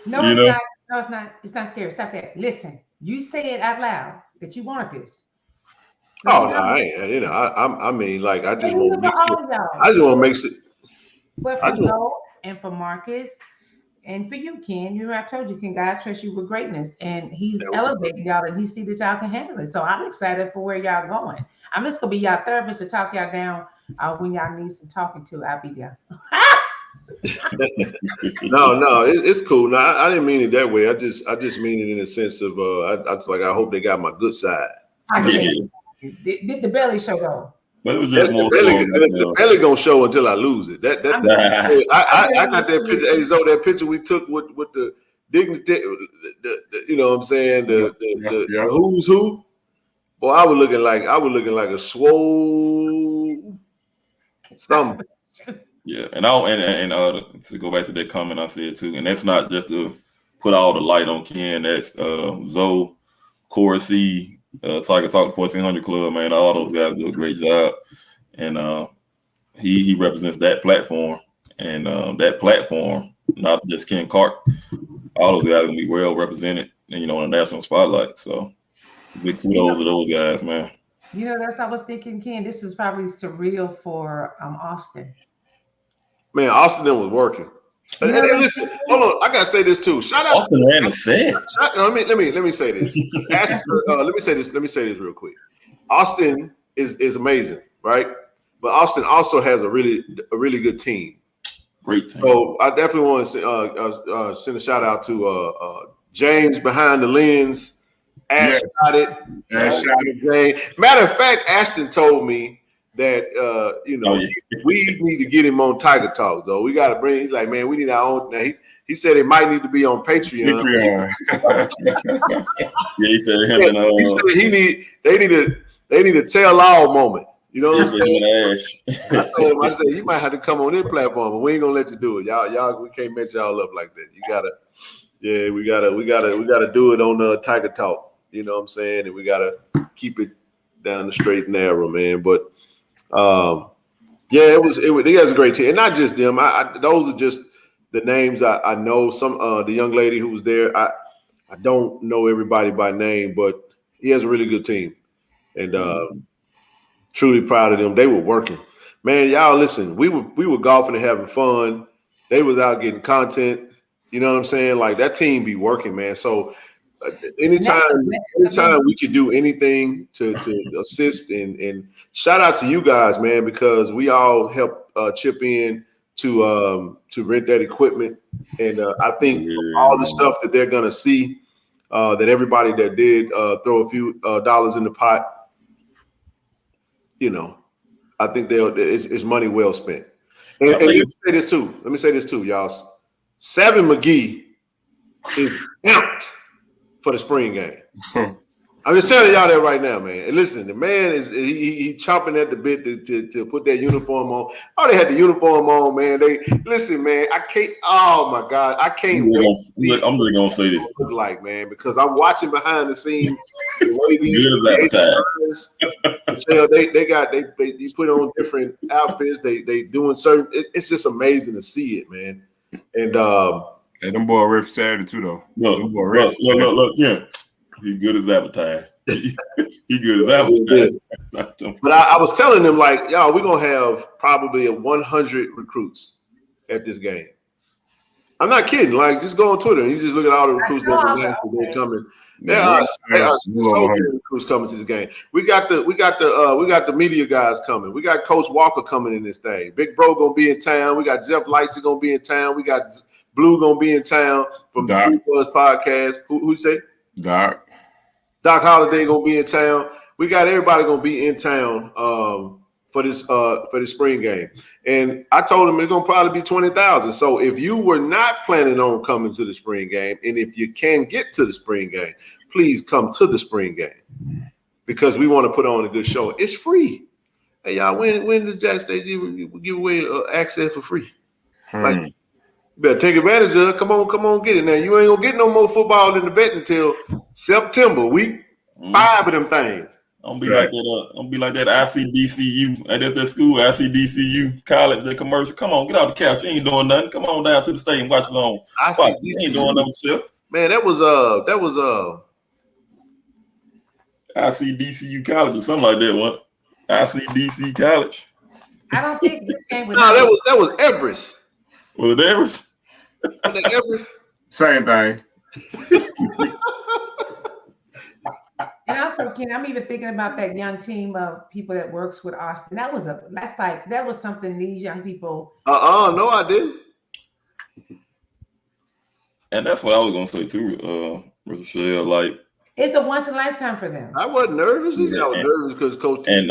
No, it's not. No, it's not. It's not scary. Stop that. Listen, you say it out loud that you wanted this. Oh no, I ain't. I mean, like I just want to make it. But for Zoe and for Marcus and for you, Ken, I told you, can God trust you with greatness? And he's elevating y'all and he see that y'all can handle it. So I'm excited for where y'all going. I'm just gonna be y'all therapist to talk y'all down when y'all need some talking to. I'll be there. No, it's cool. No, I didn't mean it that way. I just mean it in the sense of I hope they got my good side. Did the belly show though? But it was just more the belly gonna show until I lose it. I got that picture. Hey, Zoe, that picture we took with the dignity. You know what I'm saying? The who's who. Boy, I was looking like a swole stomach. Yeah, and to go back to that comment I said too, and that's not just to put all the light on Ken. That's Zoe, Corey, Tiger Talk 1400 Club, man. All those guys do a great job, and he represents that platform, and that platform, not just Ken Clark. All those guys gonna be well represented, and in the national spotlight. So big kudos to those guys, man. That's what I was thinking, Ken. This is probably surreal for Austin. Man, Austin was working. Hey, listen, hold on. I gotta say this too. Shout out. Austin ran the set. Let me say this. Let me say this real quick. Austin is amazing, right? But Austin also has a really good team. Great team. So I definitely want to send a shout out to James behind the lens. Ash shot it. Matter of fact, Ashton told me that we need to get him on Tiger Talk, though. We got to bring. He's like, man, we need our own. Now he said it might need to be on Patreon. He said him and he said they need a tell all moment. You know what I'm saying? I told him, I said you might have to come on this platform, but we ain't gonna let you do it. Y'all, we can't mess y'all up like that. You gotta, we gotta do it on Tiger Talk. You know what I'm saying? And we gotta keep it down the straight and narrow, man. But it was. He has a great team, and not just them. Those are just the names I know. Some the young lady who was there. I don't know everybody by name, but he has a really good team, and truly proud of them. They were working, man. Y'all listen. We were golfing and having fun. They was out getting content. You know what I'm saying? Like that team be working, man. So anytime we could do anything to assist and shout out to you guys, man, because we all help chip in to rent that equipment, and I think all the stuff that they're gonna see, that everybody that did throw a few dollars in the pot, I think it's money well spent. And let me say this too, y'all. Savin McGee is out for the spring game. I'm just telling y'all that right now, man. And listen, the man is he chomping at the bit to put that uniform on. Oh, they had the uniform on, man. They listen, man. I can't. Oh my God, I can't wait to see. I'm really gonna say this. Look like, man, because I'm watching behind the scenes the way these they put on different outfits. They doing certain. It's just amazing to see it, man. And hey, them boy ref Saturday too, though. Look, yeah. He's good as advertised. He good as advertised. But I was telling them, like, y'all, we're gonna have probably 100 recruits at this game. I'm not kidding. Like, just go on Twitter and you just look at all the recruits that are coming. There are so many recruits coming to this game. We got the media guys coming. We got Coach Walker coming in this thing. Big Bro gonna be in town. We got Jeff Lightsey gonna be in town. We got Blue gonna be in town from the Blue Buzz podcast. Who you say? Doc Holliday gonna be in town. We got everybody gonna be in town for this spring game. And I told them it's gonna probably be 20,000. So if you were not planning on coming to the spring game, and if you can get to the spring game, please come to the spring game because we want to put on a good show. It's free. Hey y'all, when the Jack State give away access for free? Like, you better take advantage of it. Come on, get it now. You ain't gonna get no more football in the vet until September, week 5 of them things. Don't be like that. Don't be like that. ICDCU. And that's that school, ICDCU college, the commercial. Come on, get out the couch. You ain't doing nothing. Come on down to the stadium, watch it on. You ain't doing nothing yourself. Man, that was ICDCU college or something like that. What? ICDC college. I don't think this game was. No, that was Everest. Was it Everest? Was it Everest? Same thing. And also, Ken, I'm even thinking about that young team of people that works with Austin. That was something these young people. No, I didn't. And that's what I was gonna say too, Mr. Shell. Like, it's a once in a lifetime for them. I wasn't nervous. I was nervous because Coach T. And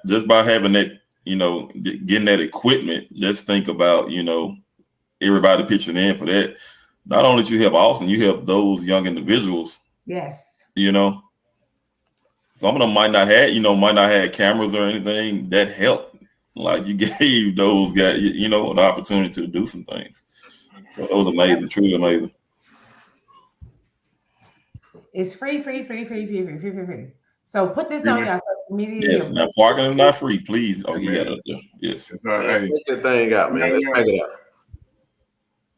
just by having that, getting that equipment, just think about, everybody pitching in for that. Not only do you help Austin, you help those young individuals. Yes. Some of them might not have cameras or anything that helped. Like, you gave those guys, an opportunity to do some things. So it was amazing, truly amazing. It's free. So put this on your social media. Yes, now parking is not free, please. Oh, he got it there. Yes. Check that thing out, man. Let's check it out.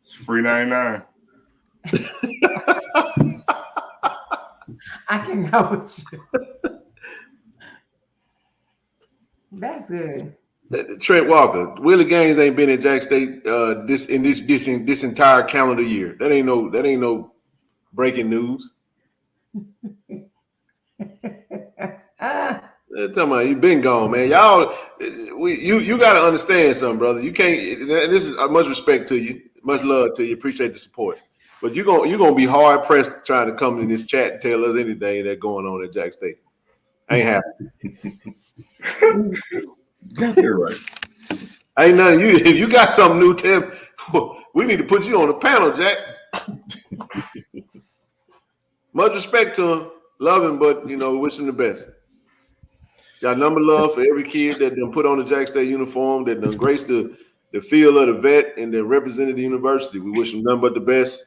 It's free 99. I can go with you. That's good. Trent Walker, Willie Gaines ain't been at Jack State this entire calendar year. That ain't no breaking news. Tell me, you been gone, man. Y'all, you got to understand something, brother. You can't. And this is much respect to you, much love to you. Appreciate the support. But you're gonna be hard pressed trying to come in this chat and tell us anything that's going on at Jack State. Ain't happening. You're right. Ain't nothing. If you got something new, Tim, we need to put you on the panel, Jack. Much respect to him, love him, but wish him the best. Got number love for every kid that done put on the Jack State uniform, that done graced the field of the vet and then represented the university. We wish him nothing but the best.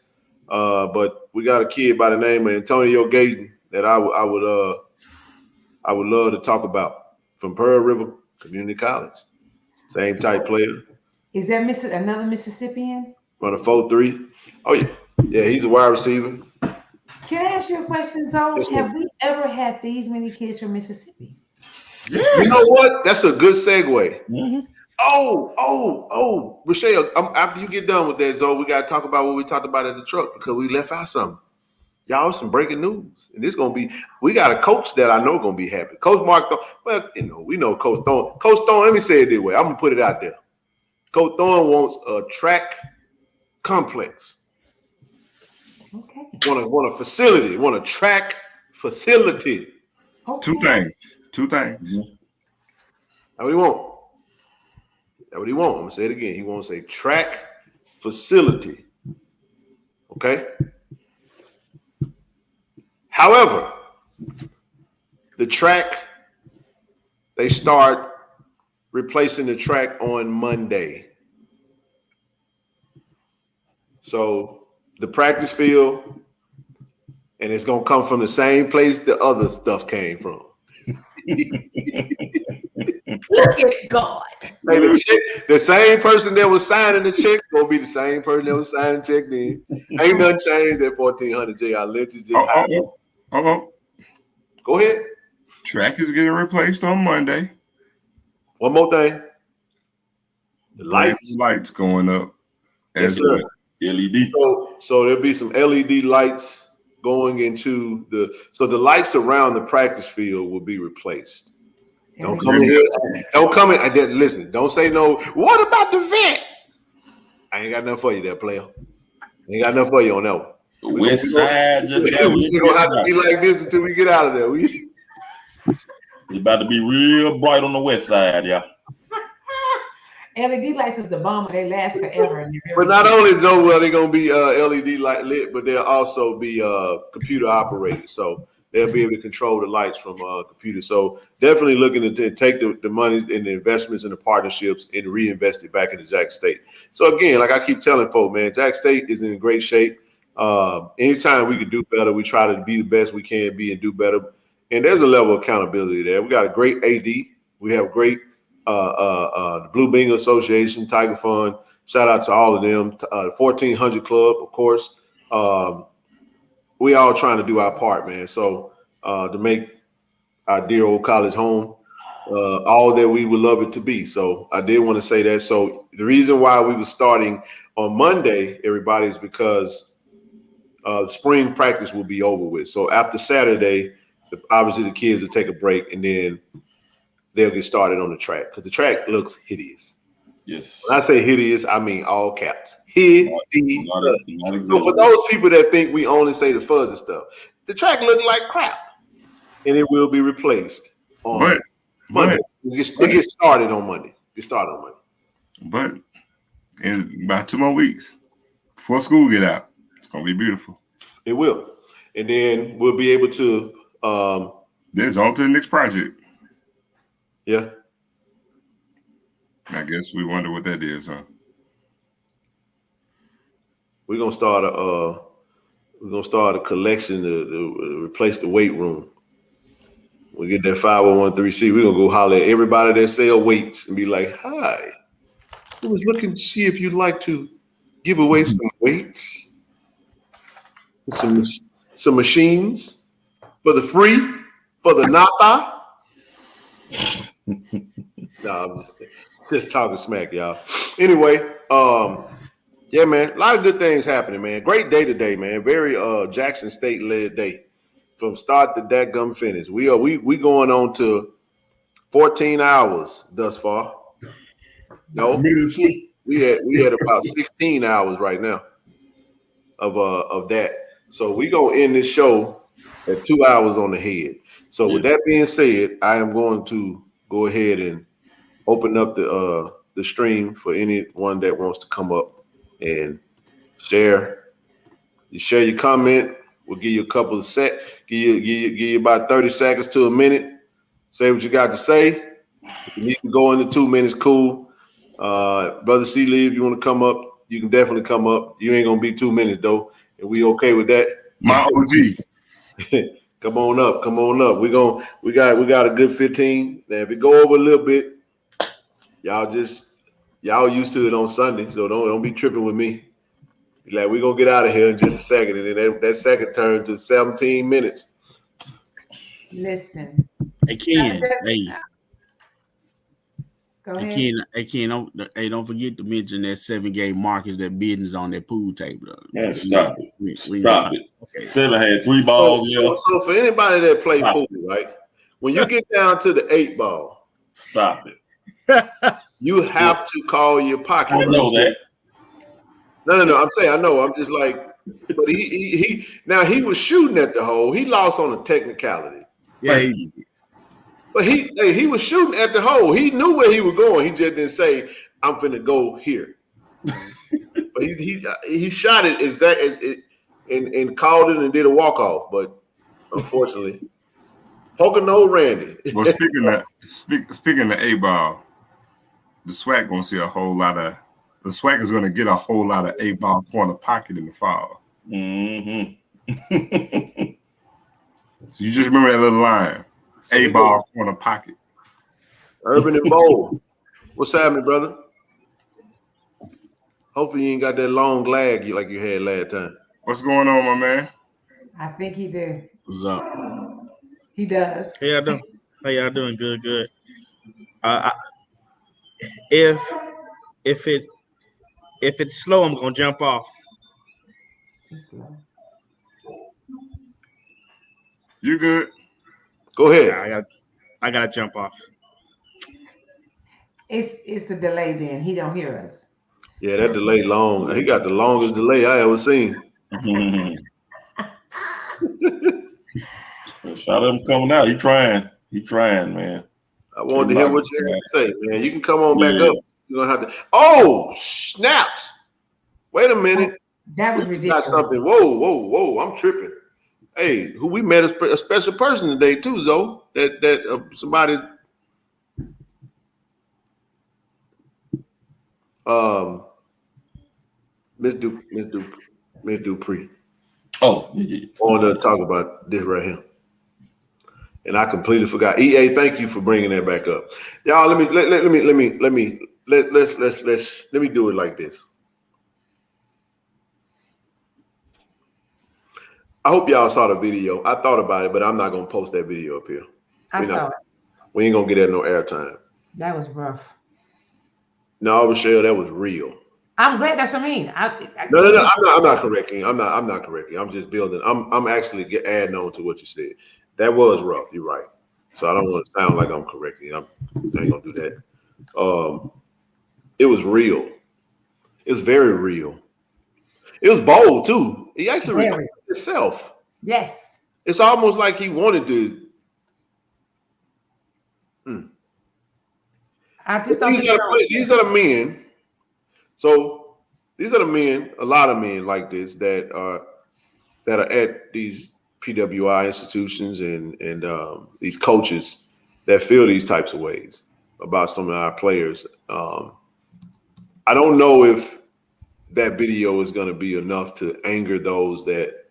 But we got a kid by the name of Antonio Gayton that I would love to talk about from Pearl River Community College. Same type player. Is that another Mississippian? Run a 4.3. Oh yeah, he's a wide receiver. Can I ask you a question, Zoe? Yes, have we ever had these many kids from Mississippi? Yeah. You know what? That's a good segue. Mm-hmm. Oh, Rochelle, after you get done with that, Zoe, we got to talk about what we talked about at the truck because we left out something. Y'all, some breaking news. And this going to be, we got a coach that I know going to be happy. Coach Mark Thorne, well, we know Coach Thorne. Coach Thorne, let me say it this way. I'm going to put it out there. Coach Thorne wants a track complex. Okay. Want a facility. Want a track facility. Okay. Two things. Mm-hmm. That's what he want. I'm going to say it again. He wants a track facility. Okay? However, The track, they start replacing the track on Monday. So the practice field, and it's gonna come from the same place the other stuff came from. Look at God. Hey, the same person that was signing the check gonna be the same person that was signing the check then. Ain't nothing changed at 1400 J. I let you just Go ahead. Track is getting replaced on Monday. One more thing. The lights going up. Yes, sir. LED. So there'll be some LED lights going into the lights around the practice field will be replaced. Don't come in here. Don't come in. Listen, don't say no. What about the vet? I ain't got nothing for you there, player. Ain't got nothing for you on that one. West side. We're gonna have to be like this until we get out of there. It's about to be real bright on the west side, yeah. LED lights is the bomb. They last forever. But not only so are they gonna be LED light lit, but they'll also be computer operated. So they'll be able to control the lights from computer. So definitely looking to take the money and the investments and the partnerships and reinvest it back into Jackson State. So again, like I keep telling folks, man, Jackson State is in great shape. Anytime we can do better, we try to be the best we can be and do better. And there's a level of accountability there. We got a great AD. We have great the Blue Bingo Association, Tiger Fund. Shout out to all of them. 1400 Club, of course. We all trying to do our part, man. So to make our dear old college home all that we would love it to be. So I did want to say that. So the reason why we were starting on Monday, everybody, is because the spring practice will be over with. So after Saturday, obviously the kids will take a break and then they'll get started on the track because the track looks hideous. Yes. When I say hideous, I mean all caps. Hideous. So for those people that think we only say the fuzzy stuff, the track looked like crap, and it will be replaced on Monday. It gets started on Monday. But in about 2 more weeks before school get out, it's gonna be beautiful. It will, and then we'll be able to. Then it's on to the next project. Yeah. I guess we wonder what that is, huh? We're gonna start a collection to replace the weight room. We get that 501(c). We're gonna go holler at everybody that sell weights and be like, "Hi, I was looking to see if you'd like to give away some weights, some machines for the free, for the napa." No, I'm just talking smack, y'all. Anyway, yeah, man, a lot of good things happening, man. Great day today, man. Very Jackson State led day from start to dadgum finish. We going on to 14 hours thus far. No, we had about 16 hours right now of that. So we gonna end this show at 2 hours on the head. So with that being said, I am going to go ahead and open up the stream for anyone that wants to come up and share. You share your comment. We'll give you a couple of give you about 30 seconds to a minute. Say what you got to say. If you need to go into 2 minutes, cool. Brother C. Lee, if you want to come up, you can definitely come up. You ain't gonna be 2 minutes though, and we okay with that. My OG. Come on up. We got a good 15. Now if it go over a little bit, y'all used to it on Sunday, so don't be tripping with me. Like we're gonna get out of here in just a second, and then that second turn to 17 minutes. Listen. Hey Ken, Go ahead. Don't forget to mention that 7-game Marcus that business on that pool table. Man, stop it. Stop it. Okay. 7 had 3 balls. So for anybody that play pool, right? When you get down to the 8 ball, stop it. You have to call your pocket. I know that. No. I'm saying I know. I'm just like, but he was shooting at the hole. He lost on a technicality. Yeah. But he was shooting at the hole. He knew where he was going. He just didn't say, "I'm finna go here." But he shot it exactly and called it and did a walk off. But unfortunately, Pocono Randy. Well, speaking of A-ball, the SWAC gonna see a whole lot of. The SWAC is gonna get a whole lot of A-ball corner pocket in the fall. Mm-hmm. So you just remember that little line, A-ball corner pocket. Urban and bold. What's happening, brother? Hopefully you ain't got that long lag like you had last time. What's going on, my man? I think he do. What's up? He does. How y'all doing? How y'all doing? Good, good. If it's slow, I'm gonna jump off. He's slow. You good? Go ahead. Yeah, I gotta jump off. It's a delay then. He don't hear us. Yeah, that delay long. He got the longest delay I ever seen. Shout out him coming out. He trying, man. I wanted to hear what you had to say, man. You can come on back up. You're gonna have to. Oh, snaps! Wait a minute. That was ridiculous. Got something. Whoa! I'm tripping. Hey, who we met a special person today too, Zoe. That somebody. Miss Dupree. Oh, yeah. I wanted to talk about this right here. And I completely forgot. EA, thank you for bringing that back up. Y'all, let me do it like this. I hope y'all saw the video. I thought about it, but I'm not gonna post that video up here. I saw it. We ain't gonna get that no airtime. That was rough. No, Rochelle, that was real. I'm glad. That's what I mean. No. I'm not correcting. I'm not correcting. I'm just building. I'm actually adding on to what you said. That was rough. You're right. So I don't want to sound like I'm correcting. I ain't gonna do that. It was real. It was very real. It was bold too. He actually recorded himself. Yes. It's almost like he wanted to. I just these are the men. So these are the men. A lot of men like this that are at these PWI institutions and these coaches that feel these types of ways about some of our players. I don't know if that video is going to be enough to anger those that,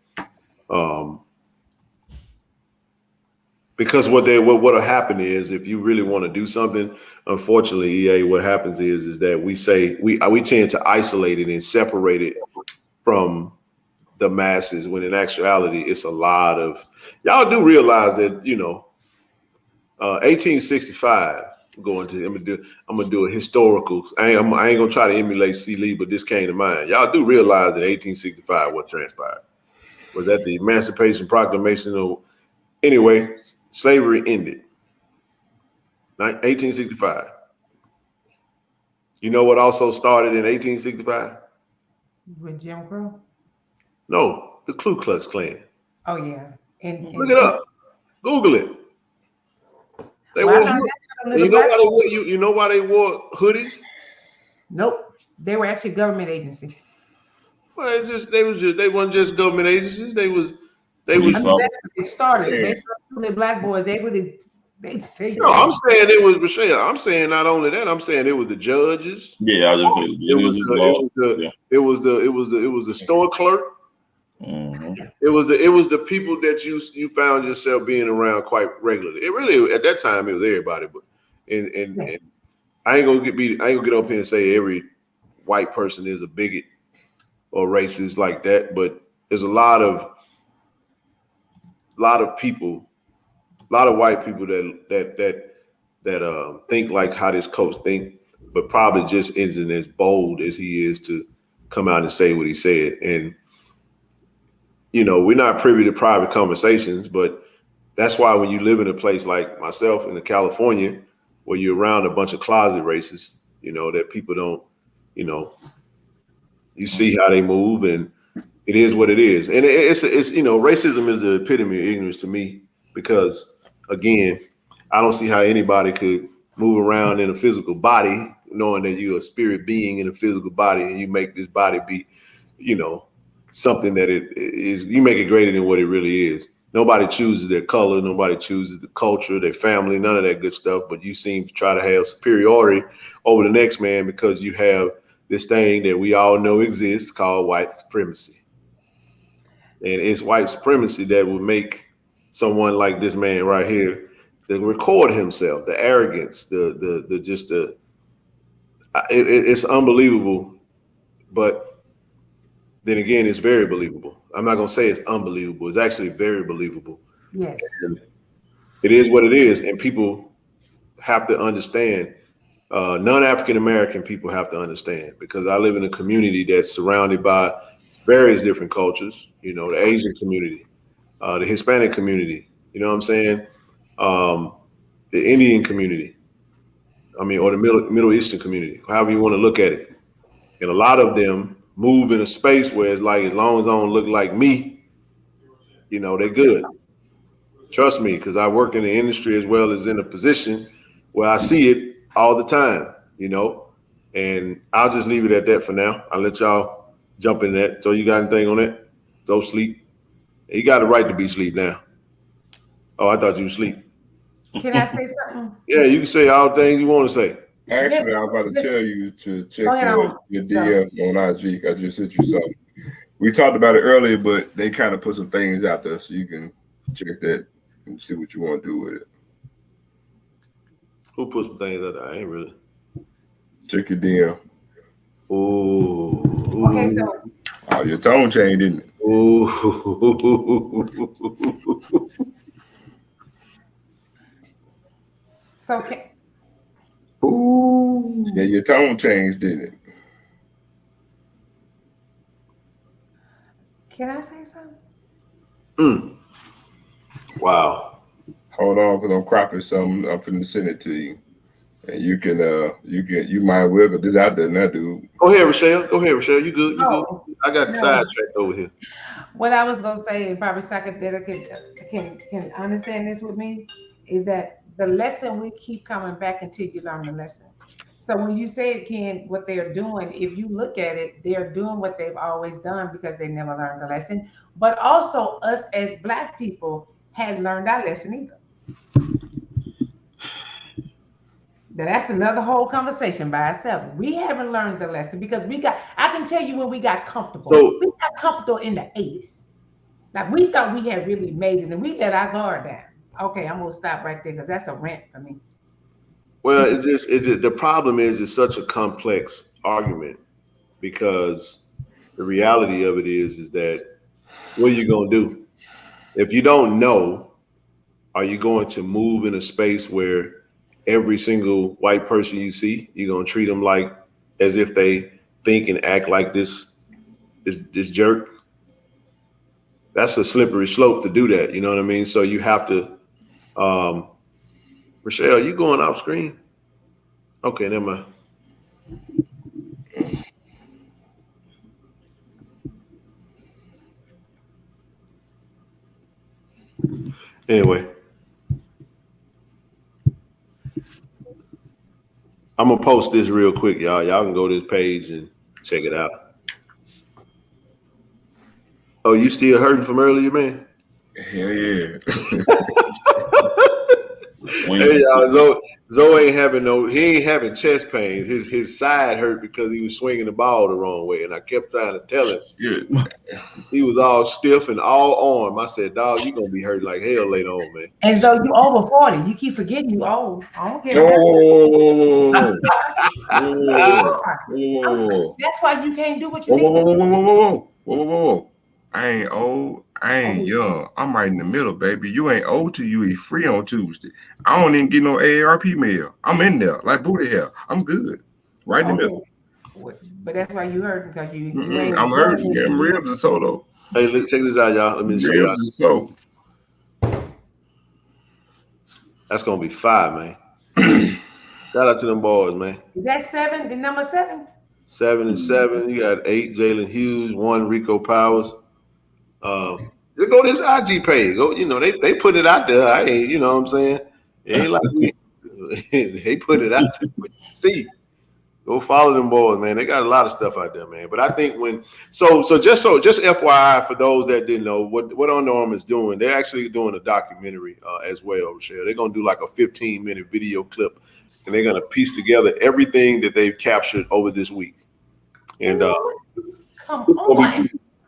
because what'll happen is if you really want to do something, unfortunately, EA, what happens is that we tend to isolate it and separate it from the masses, when in actuality it's a lot of. Y'all do realize that 1865. I'm gonna do a historical. I ain't gonna try to emulate C. Lee, but this came to mind. Y'all do realize that 1865 what transpired was that the Emancipation Proclamation. Anyway, slavery ended. 1865. You know what also started in 1865? With Jim Crow? No, the Ku Klux Klan. Oh yeah. And look it up. Google it. They wore you know why they wore hoodies? Nope. They were actually government agency. Well, they weren't just government agencies. They I mean, that's what they started. Yeah. They started black boys. They really I'm saying it was Michelle. I'm saying not only that. I'm saying it was the judges. Yeah, it was the store clerk. Mm-hmm. It was the people that you found yourself being around quite regularly. It really at that time it was everybody, but and I ain't gonna get up here and say every white person is a bigot or racist like that, but there's a lot of people. A lot of white people that think like how this coach think, but probably just isn't as bold as he is to come out and say what he said. And we're not privy to private conversations, but that's why when you live in a place like myself in California, where you're around a bunch of closet racists, that people don't, you see how they move, and it is what it is. And it's racism is the epitome of ignorance to me, because again, I don't see how anybody could move around in a physical body knowing that you're a spirit being in a physical body, and you make this body be, something that it is. You make it greater than what it really is. Nobody chooses their color. Nobody chooses the culture, their family, none of that good stuff. But you seem to try to have superiority over the next man because you have this thing that we all know exists called white supremacy. And it's white supremacy that will make someone like this man right here that record himself, the arrogance, it's unbelievable. But then again, it's very believable. I'm not going to say it's unbelievable. It's actually very believable. Yes. And it is what it is. And people have to understand, non-African American people have to understand, because I live in a community that's surrounded by various different cultures, the Asian community, the Hispanic community, you know what I'm saying? The Indian community, or the Middle Eastern community, however you want to look at it. And a lot of them move in a space where it's like, as long as I don't look like me, they're good. Trust me, because I work in the industry as well as in a position where I see it all the time, and I'll just leave it at that for now. I'll let y'all jump in that. So you got anything on that? Go sleep. You got the right to be asleep now. Oh, I thought you were asleep. Can I say something? Yeah, you can say all things you want to say. Actually, I was about to tell you to check your DM on IG. I just sent you something. We talked about it earlier, but they kind of put some things out there, so you can check that and see what you want to do with it. Who put some things out there? I ain't really. Check your DM. Ooh. Okay, so. Oh, your tone changed, didn't it? Ooh. So ooh. Yeah, your tone changed, didn't it? Can I say something? Wow. Hold on, because I'm cropping something. I'm finna send it to you. And you might well get this out there now, dude. Go ahead, Rochelle. You good? Good? I got sidetracked over here. What I was gonna say, and probably Sakadeta can understand this with me, is that the lesson we keep coming back until you learn the lesson. So when you say it, Ken, what they're doing, if you look at it, they're doing what they've always done because they never learned the lesson. But also us as Black people hadn't learned our lesson either. Now, that's another whole conversation by itself. We haven't learned the lesson because I can tell you when we got comfortable. We got comfortable in the 80s. Like we thought we had really made it and we let our guard down. Okay, I'm gonna stop right there because that's a rant for me. Well, the problem is it's such a complex argument, because the reality of it is that what are you gonna do? If you don't know, are you going to move in a space where every single white person you see, you're gonna treat them like as if they think and act like this jerk? That's a slippery slope to do that. You know what I mean? So you have to. Rochelle, you going off screen? Okay, never mind. Anyway, I'm gonna post this real quick, y'all. Y'all can go to this page and check it out. Oh, you still hurting from earlier, man? Hell yeah. Hey, y'all, Zoe ain't having chest pains. His side hurt because he was swinging the ball the wrong way, and I kept trying to tell him. Yeah. He was all stiff and all arm. I said, "Dog, you gonna be hurt like hell later on, man." And so you over 40. You keep forgetting you old. I don't care. That's why you can't do what you need. Whoa. I ain't old. I ain't young. I'm right in the middle, baby. You ain't old till you eat free on Tuesday. I don't even get no AARP meal. I'm in there like booty hell. I'm good. Right in the middle. But that's why you hurt, because you ain't. I'm hurt. I'm ribs and so though. Hey, check this out, y'all. Let me show y'all. Ribs and so. That's gonna be 5, man. Shout out to them boys, man. Is that 7? The number 7? 7 and 7. You got 8 Jalen Hughes, 1 Rico Powers. Just go to his IG page. Go, they put it out there. I ain't, what I'm saying? It ain't like we they put it out there. See, Go follow them boys, man. They got a lot of stuff out there, man. But I think just FYI for those that didn't know what Under Armour is doing, they're actually doing a documentary as well, Rochelle. They're gonna do like a 15-minute video clip, and they're gonna piece together everything that they've captured over this week. And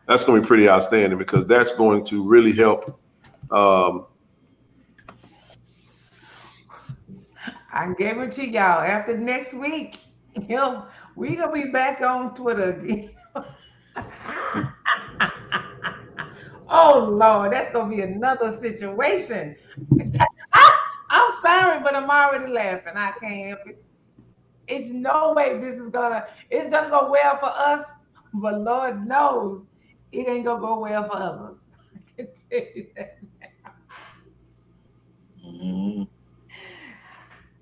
that's gonna be pretty outstanding because that's going to really help. I guarantee y'all, after next week, we gonna be back on Twitter again. Oh Lord, that's gonna be another situation. I'm sorry, but I'm already laughing. I can't help it. It's no way it's gonna go well for us, but Lord knows it ain't gonna go well for others. I can tell you that. Mm-hmm.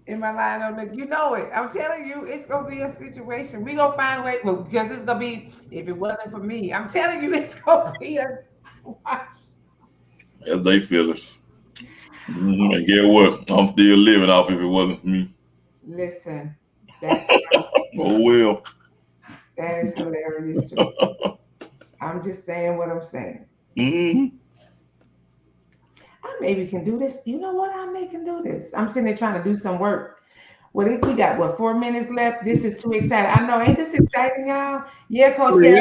In my line on the, you know it. I'm telling you, it's gonna be a situation. We gonna find a way, well, because it's gonna be. If it wasn't for me, I'm telling you, it's gonna be a watch. As they feel it. Mm-hmm. And get what? I'm still living off if it wasn't for me. Listen, that's oh well. That is hilarious too. I'm just saying what I'm saying. Mm-hmm. I maybe can do this. You know what? I may can do this. I'm sitting there trying to do some work. Well, we got 4 minutes left. This is too exciting. I know, ain't this exciting, y'all? Yeah, Coach. We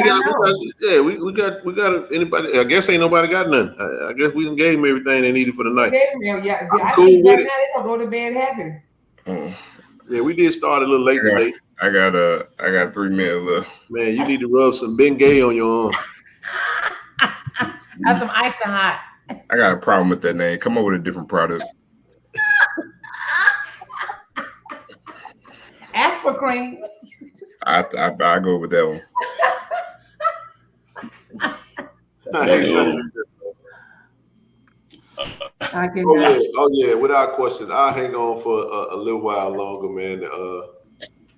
got anybody. I guess ain't nobody got none. I guess we gave them everything they needed for the night. Yeah, I think right now they gonna go to bed happy. Yeah, we did start a little late today. I got 3 minutes left. Man, you need to rub some Bengay on your arm. Have some ice and hot. I got a problem with that name. Come up with a different product. Asper cream. I go with that one. Oh yeah, without question. I'll hang on for a little while longer, man.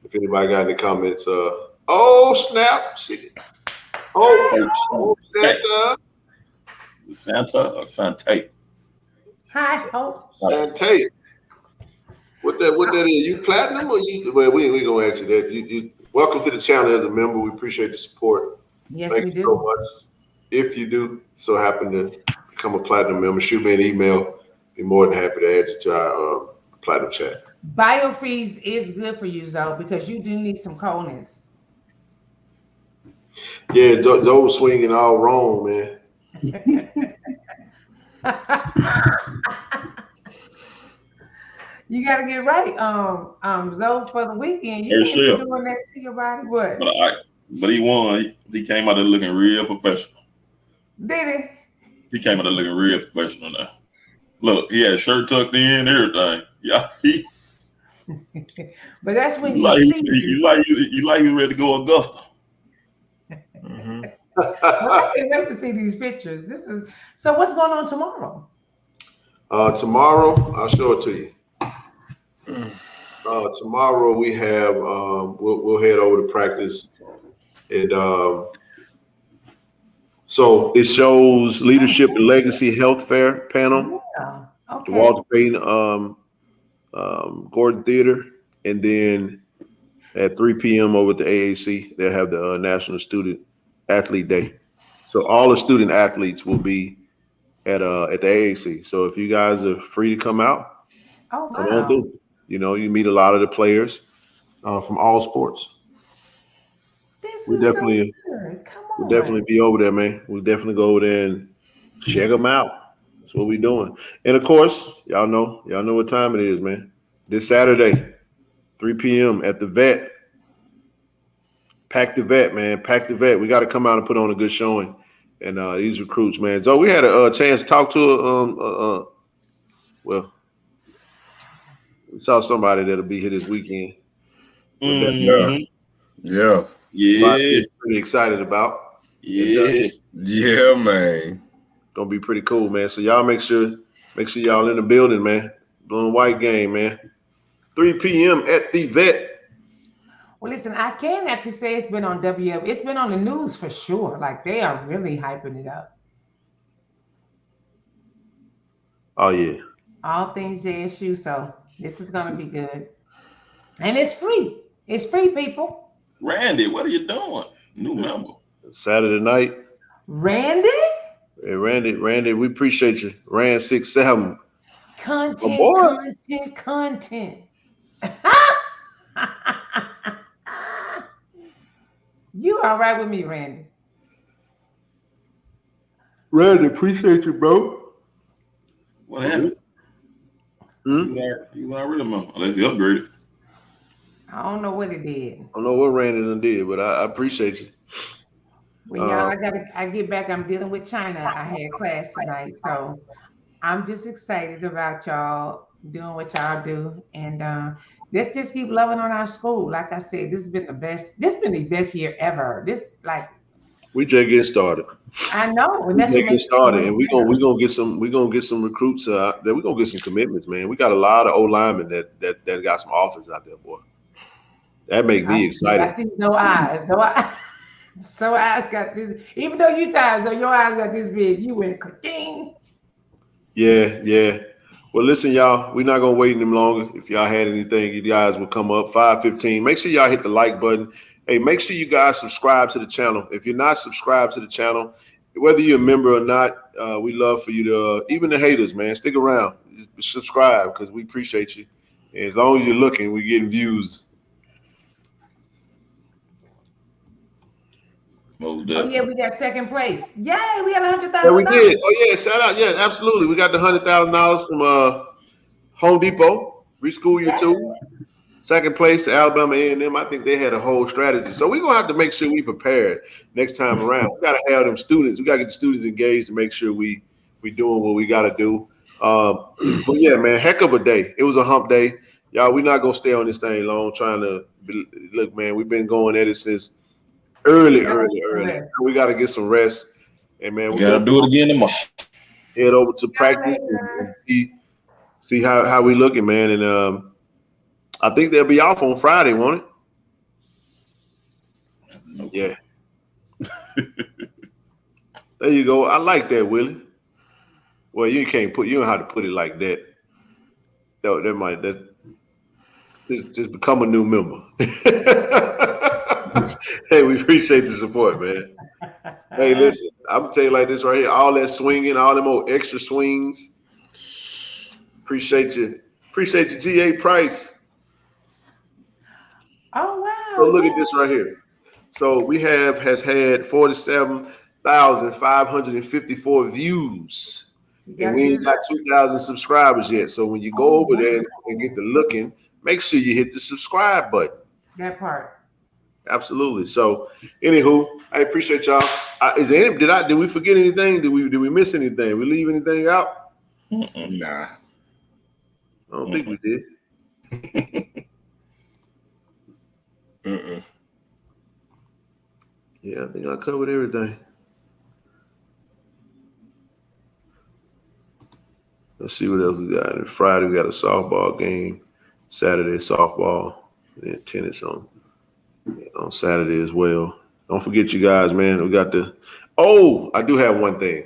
If anybody got any comments, oh snap! Oh Santa! Santa or Sante? Hi, Hope. Sante. What that is? You platinum or you? Well, we gonna ask you that. You welcome to the channel as a member. We appreciate the support. Yes, Thank we you do. so much. If you do so happen to become a platinum member, shoot me an email. Be more than happy to add you to our platinum chat. BioFreeze is good for you, Zoe, because you do need some coldness. Yeah, Joe was swinging all wrong, man. You gotta get right, Zoe, for the weekend. You can't be doing that to your body. What? But he won. He came out there looking real professional. Did he? He came out there looking real professional now. Look, he had his shirt tucked in, everything. Yeah, but that's when you see you like you ready to go Augusta. Mm-hmm. Well, I can't wait to see these pictures. So what's going on tomorrow? Tomorrow, I'll show it to you. Tomorrow we have we'll head over to practice, and so it shows Leadership and Legacy Health Fair panel. Yeah. Okay. The Walter Payton Gordon Theater, and then at 3 p.m. over at the AAC, they'll have the National Student Athlete Day. So all the student athletes will be at the AAC. So if you guys are free to come out, come on through. You know, you meet a lot of the players from all sports. We'll definitely be over there, man. We'll definitely go over there and check them out. That's what we're doing. And of course, y'all know what time it is, man. This Saturday, 3 p.m. at the Vet. Pack the Vet, man. Pack the Vet. We got to come out and put on a good showing. And these recruits, man. So we had a chance to talk to well, we saw somebody that'll be here this weekend. Mm-hmm. Yeah. Pretty excited about. Yeah, man. Gonna be pretty cool, man. So y'all make sure y'all in the building, man. Blue and white game, man. 3 p.m. at the Vet. Well, listen, I can actually say it's been on WF. It's been on the news for sure. Like they are really hyping it up. Oh yeah. All things JSU. So this is gonna be good, and it's free. It's free, people. Randy, what are you doing? New member. Saturday night. Randy? Hey, Randy, we appreciate you. Rand 6'7". Content. You all right with me, Randy? Randy, appreciate you, bro. What happened? He was already a member, unless he upgraded. I don't know what it did. I don't know what Randy done did, but I appreciate you. Well, y'all, I get back. I'm dealing with China. I had class tonight, so I'm just excited about y'all doing what y'all do, and let's just keep loving on our school. Like I said, this has been the best. This has been the best year ever. We just getting started. I know, and we that's just what getting makes started, and we gonna get some recruits. That we gonna get some commitments, man. We got a lot of old linemen that got some offers out there, boy. That make me excited. I see no eyes. So eyes got this. Even though you tired, so your eyes got this big. You went clicking. Yeah. Well, listen, y'all. We're not gonna wait any longer. If y'all had anything, you guys will come up 5:15. Make sure y'all hit the like button. Hey, make sure you guys subscribe to the channel. If you're not subscribed to the channel, whether you're a member or not, we love for you to, even the haters, man, stick around, subscribe, because we appreciate you. And as long as you're looking, we're getting views. Most Oh definitely. yeah, we got second place. Yay, we got $100,000. Yeah, we did. Oh yeah, shout out. Yeah, absolutely. We got the $100,000 from Home Depot, Reschool Year 2. Second place to Alabama A&M. I think they had a whole strategy. So we're gonna have to make sure we prepared next time around. We gotta have them students. We gotta get the students engaged to make sure we doing what we gotta do. But yeah, man, heck of a day. It was a hump day. Y'all, we're not gonna stay on this thing long trying to look, man. We've been going at it since early. We gotta get some rest. And man, we gotta do it again tomorrow. Head over to practice and see how we looking, man. And I think they'll be off on Friday, won't it? Yeah. There you go. I like that, Willie. Well, you don't have to put it like that. Just become a new member. Hey, we appreciate the support, man. Hey, listen, I'm gonna tell you like this right here. All that swinging, all them old extra swings. Appreciate you, GA Price. Oh wow! So look at this right here. So we has had 47,554 views, and we ain't got 2,000 subscribers yet. So when you go over there and get to looking, make sure you hit the subscribe button. That part. Absolutely. So, anywho, I appreciate y'all. Did we forget anything? Did we miss anything? We leave anything out? Nah. I don't think we did. Yeah, I think I covered everything. Let's see what else we got. And Friday we got a softball game. Saturday softball. And then tennis on Saturday as well. Don't forget, you guys, man. We got I do have one thing.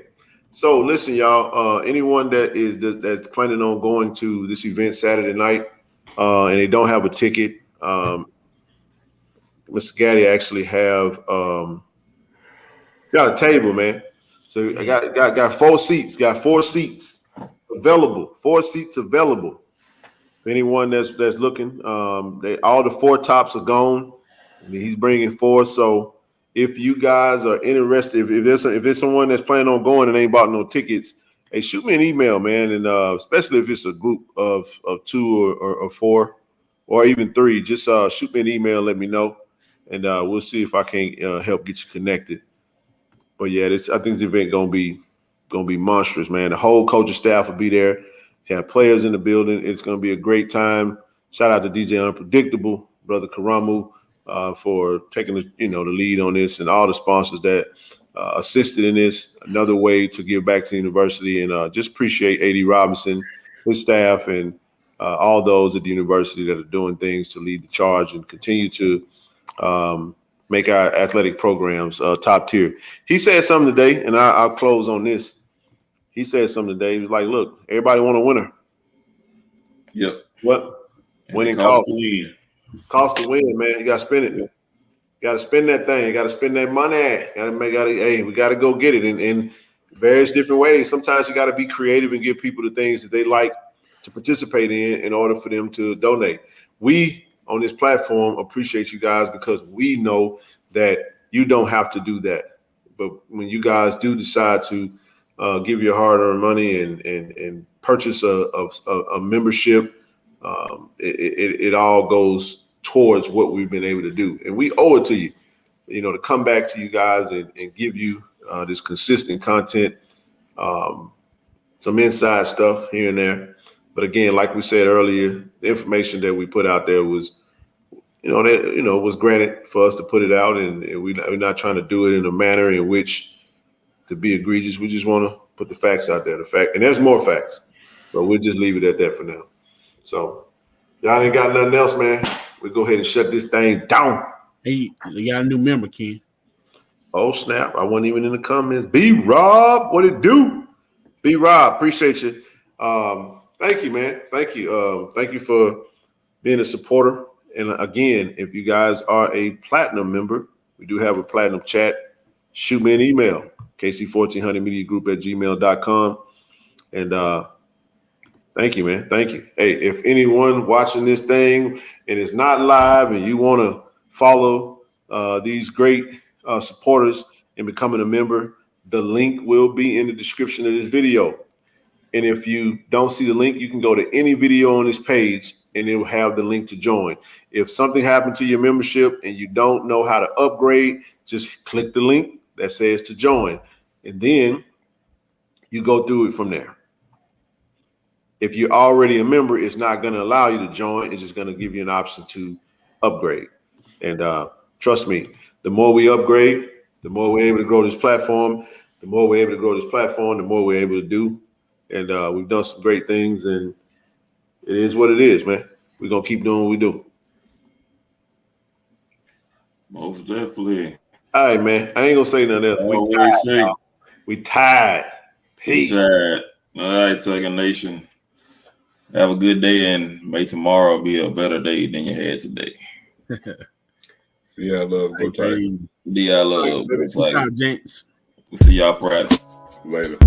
So listen, y'all. Anyone that's planning on going to this event Saturday night, and they don't have a ticket, Mr. Gaddy actually have got a table, man. So I got 4 seats. Got 4 seats available. 4 seats available. Anyone that's looking, all the 4 tops are gone. I mean, he's bringing 4. So if you guys are interested, if there's someone that's planning on going and ain't bought no tickets, hey, shoot me an email, man. And especially if it's a group of 2 or 4 or even 3, just shoot me an email, let me know, and we'll see if I can help get you connected. But yeah, I think this event gonna be monstrous, man. The whole coaching staff will be there. Have players in the building. It's gonna be a great time. Shout out to DJ Unpredictable, Brother Karamu, for taking the lead on this, and all the sponsors that assisted in this. Another way to give back to the university, and just appreciate A.D. Robinson, his staff, and all those at the university that are doing things to lead the charge and continue to make our athletic programs top tier. He said something today, and I'll close on this. He said something today. He was like, "Look, everybody want a winner." Yep. What? And Winning costs. Cost to win, man. You got to spend it. Got to spend that thing. Got to spend that money. Hey, we got to go get it in various different ways. Sometimes you got to be creative and give people the things that they like to participate in order for them to donate. We on this platform appreciate you guys because we know that you don't have to do that. But when you guys do decide to give your hard-earned money and purchase a membership, it all goes towards what we've been able to do. And we owe it to you, to come back to you guys and give you this consistent content, some inside stuff here and there. But again, like we said earlier, the information that we put out there was, was granted for us to put it out, and we're not trying to do it in a manner in which to be egregious. We just want to put the facts out there. And there's more facts, but we'll just leave it at that for now. So y'all ain't got nothing else, man. We go ahead and shut this thing down. Hey, you got a new member, Ken. Oh, snap. I wasn't even in the comments. B-Rob, what it do? B-Rob, appreciate you. Thank you, man. Thank you. Thank you for being a supporter. And again, if you guys are a platinum member, we do have a platinum chat. Shoot me an email, kc1400mediagroup@gmail.com. And thank you, man. Thank you. Hey, if anyone watching this thing and it's not live and you want to follow these great supporters and becoming a member, the link will be in the description of this video. And if you don't see the link, you can go to any video on this page and it will have the link to join. If something happened to your membership and you don't know how to upgrade, just click the link that says to join. And then you go through it from there. If you're already a member, it's not going to allow you to join. It's just going to give you an option to upgrade. And trust me, the more we upgrade, the more we're able to grow this platform. The more we're able to grow this platform, the more we're able to do. And we've done some great things, and it is what it is, man. We're going to keep doing what we do. Most definitely. All right, man. I ain't going to say nothing else. We tired. Peace. We tired. All right, Tugger Nation. Have a good day, and may tomorrow be a better day than you had today. Yeah, I love. Yeah, I love. Jenks. We'll see y'all Friday. Later.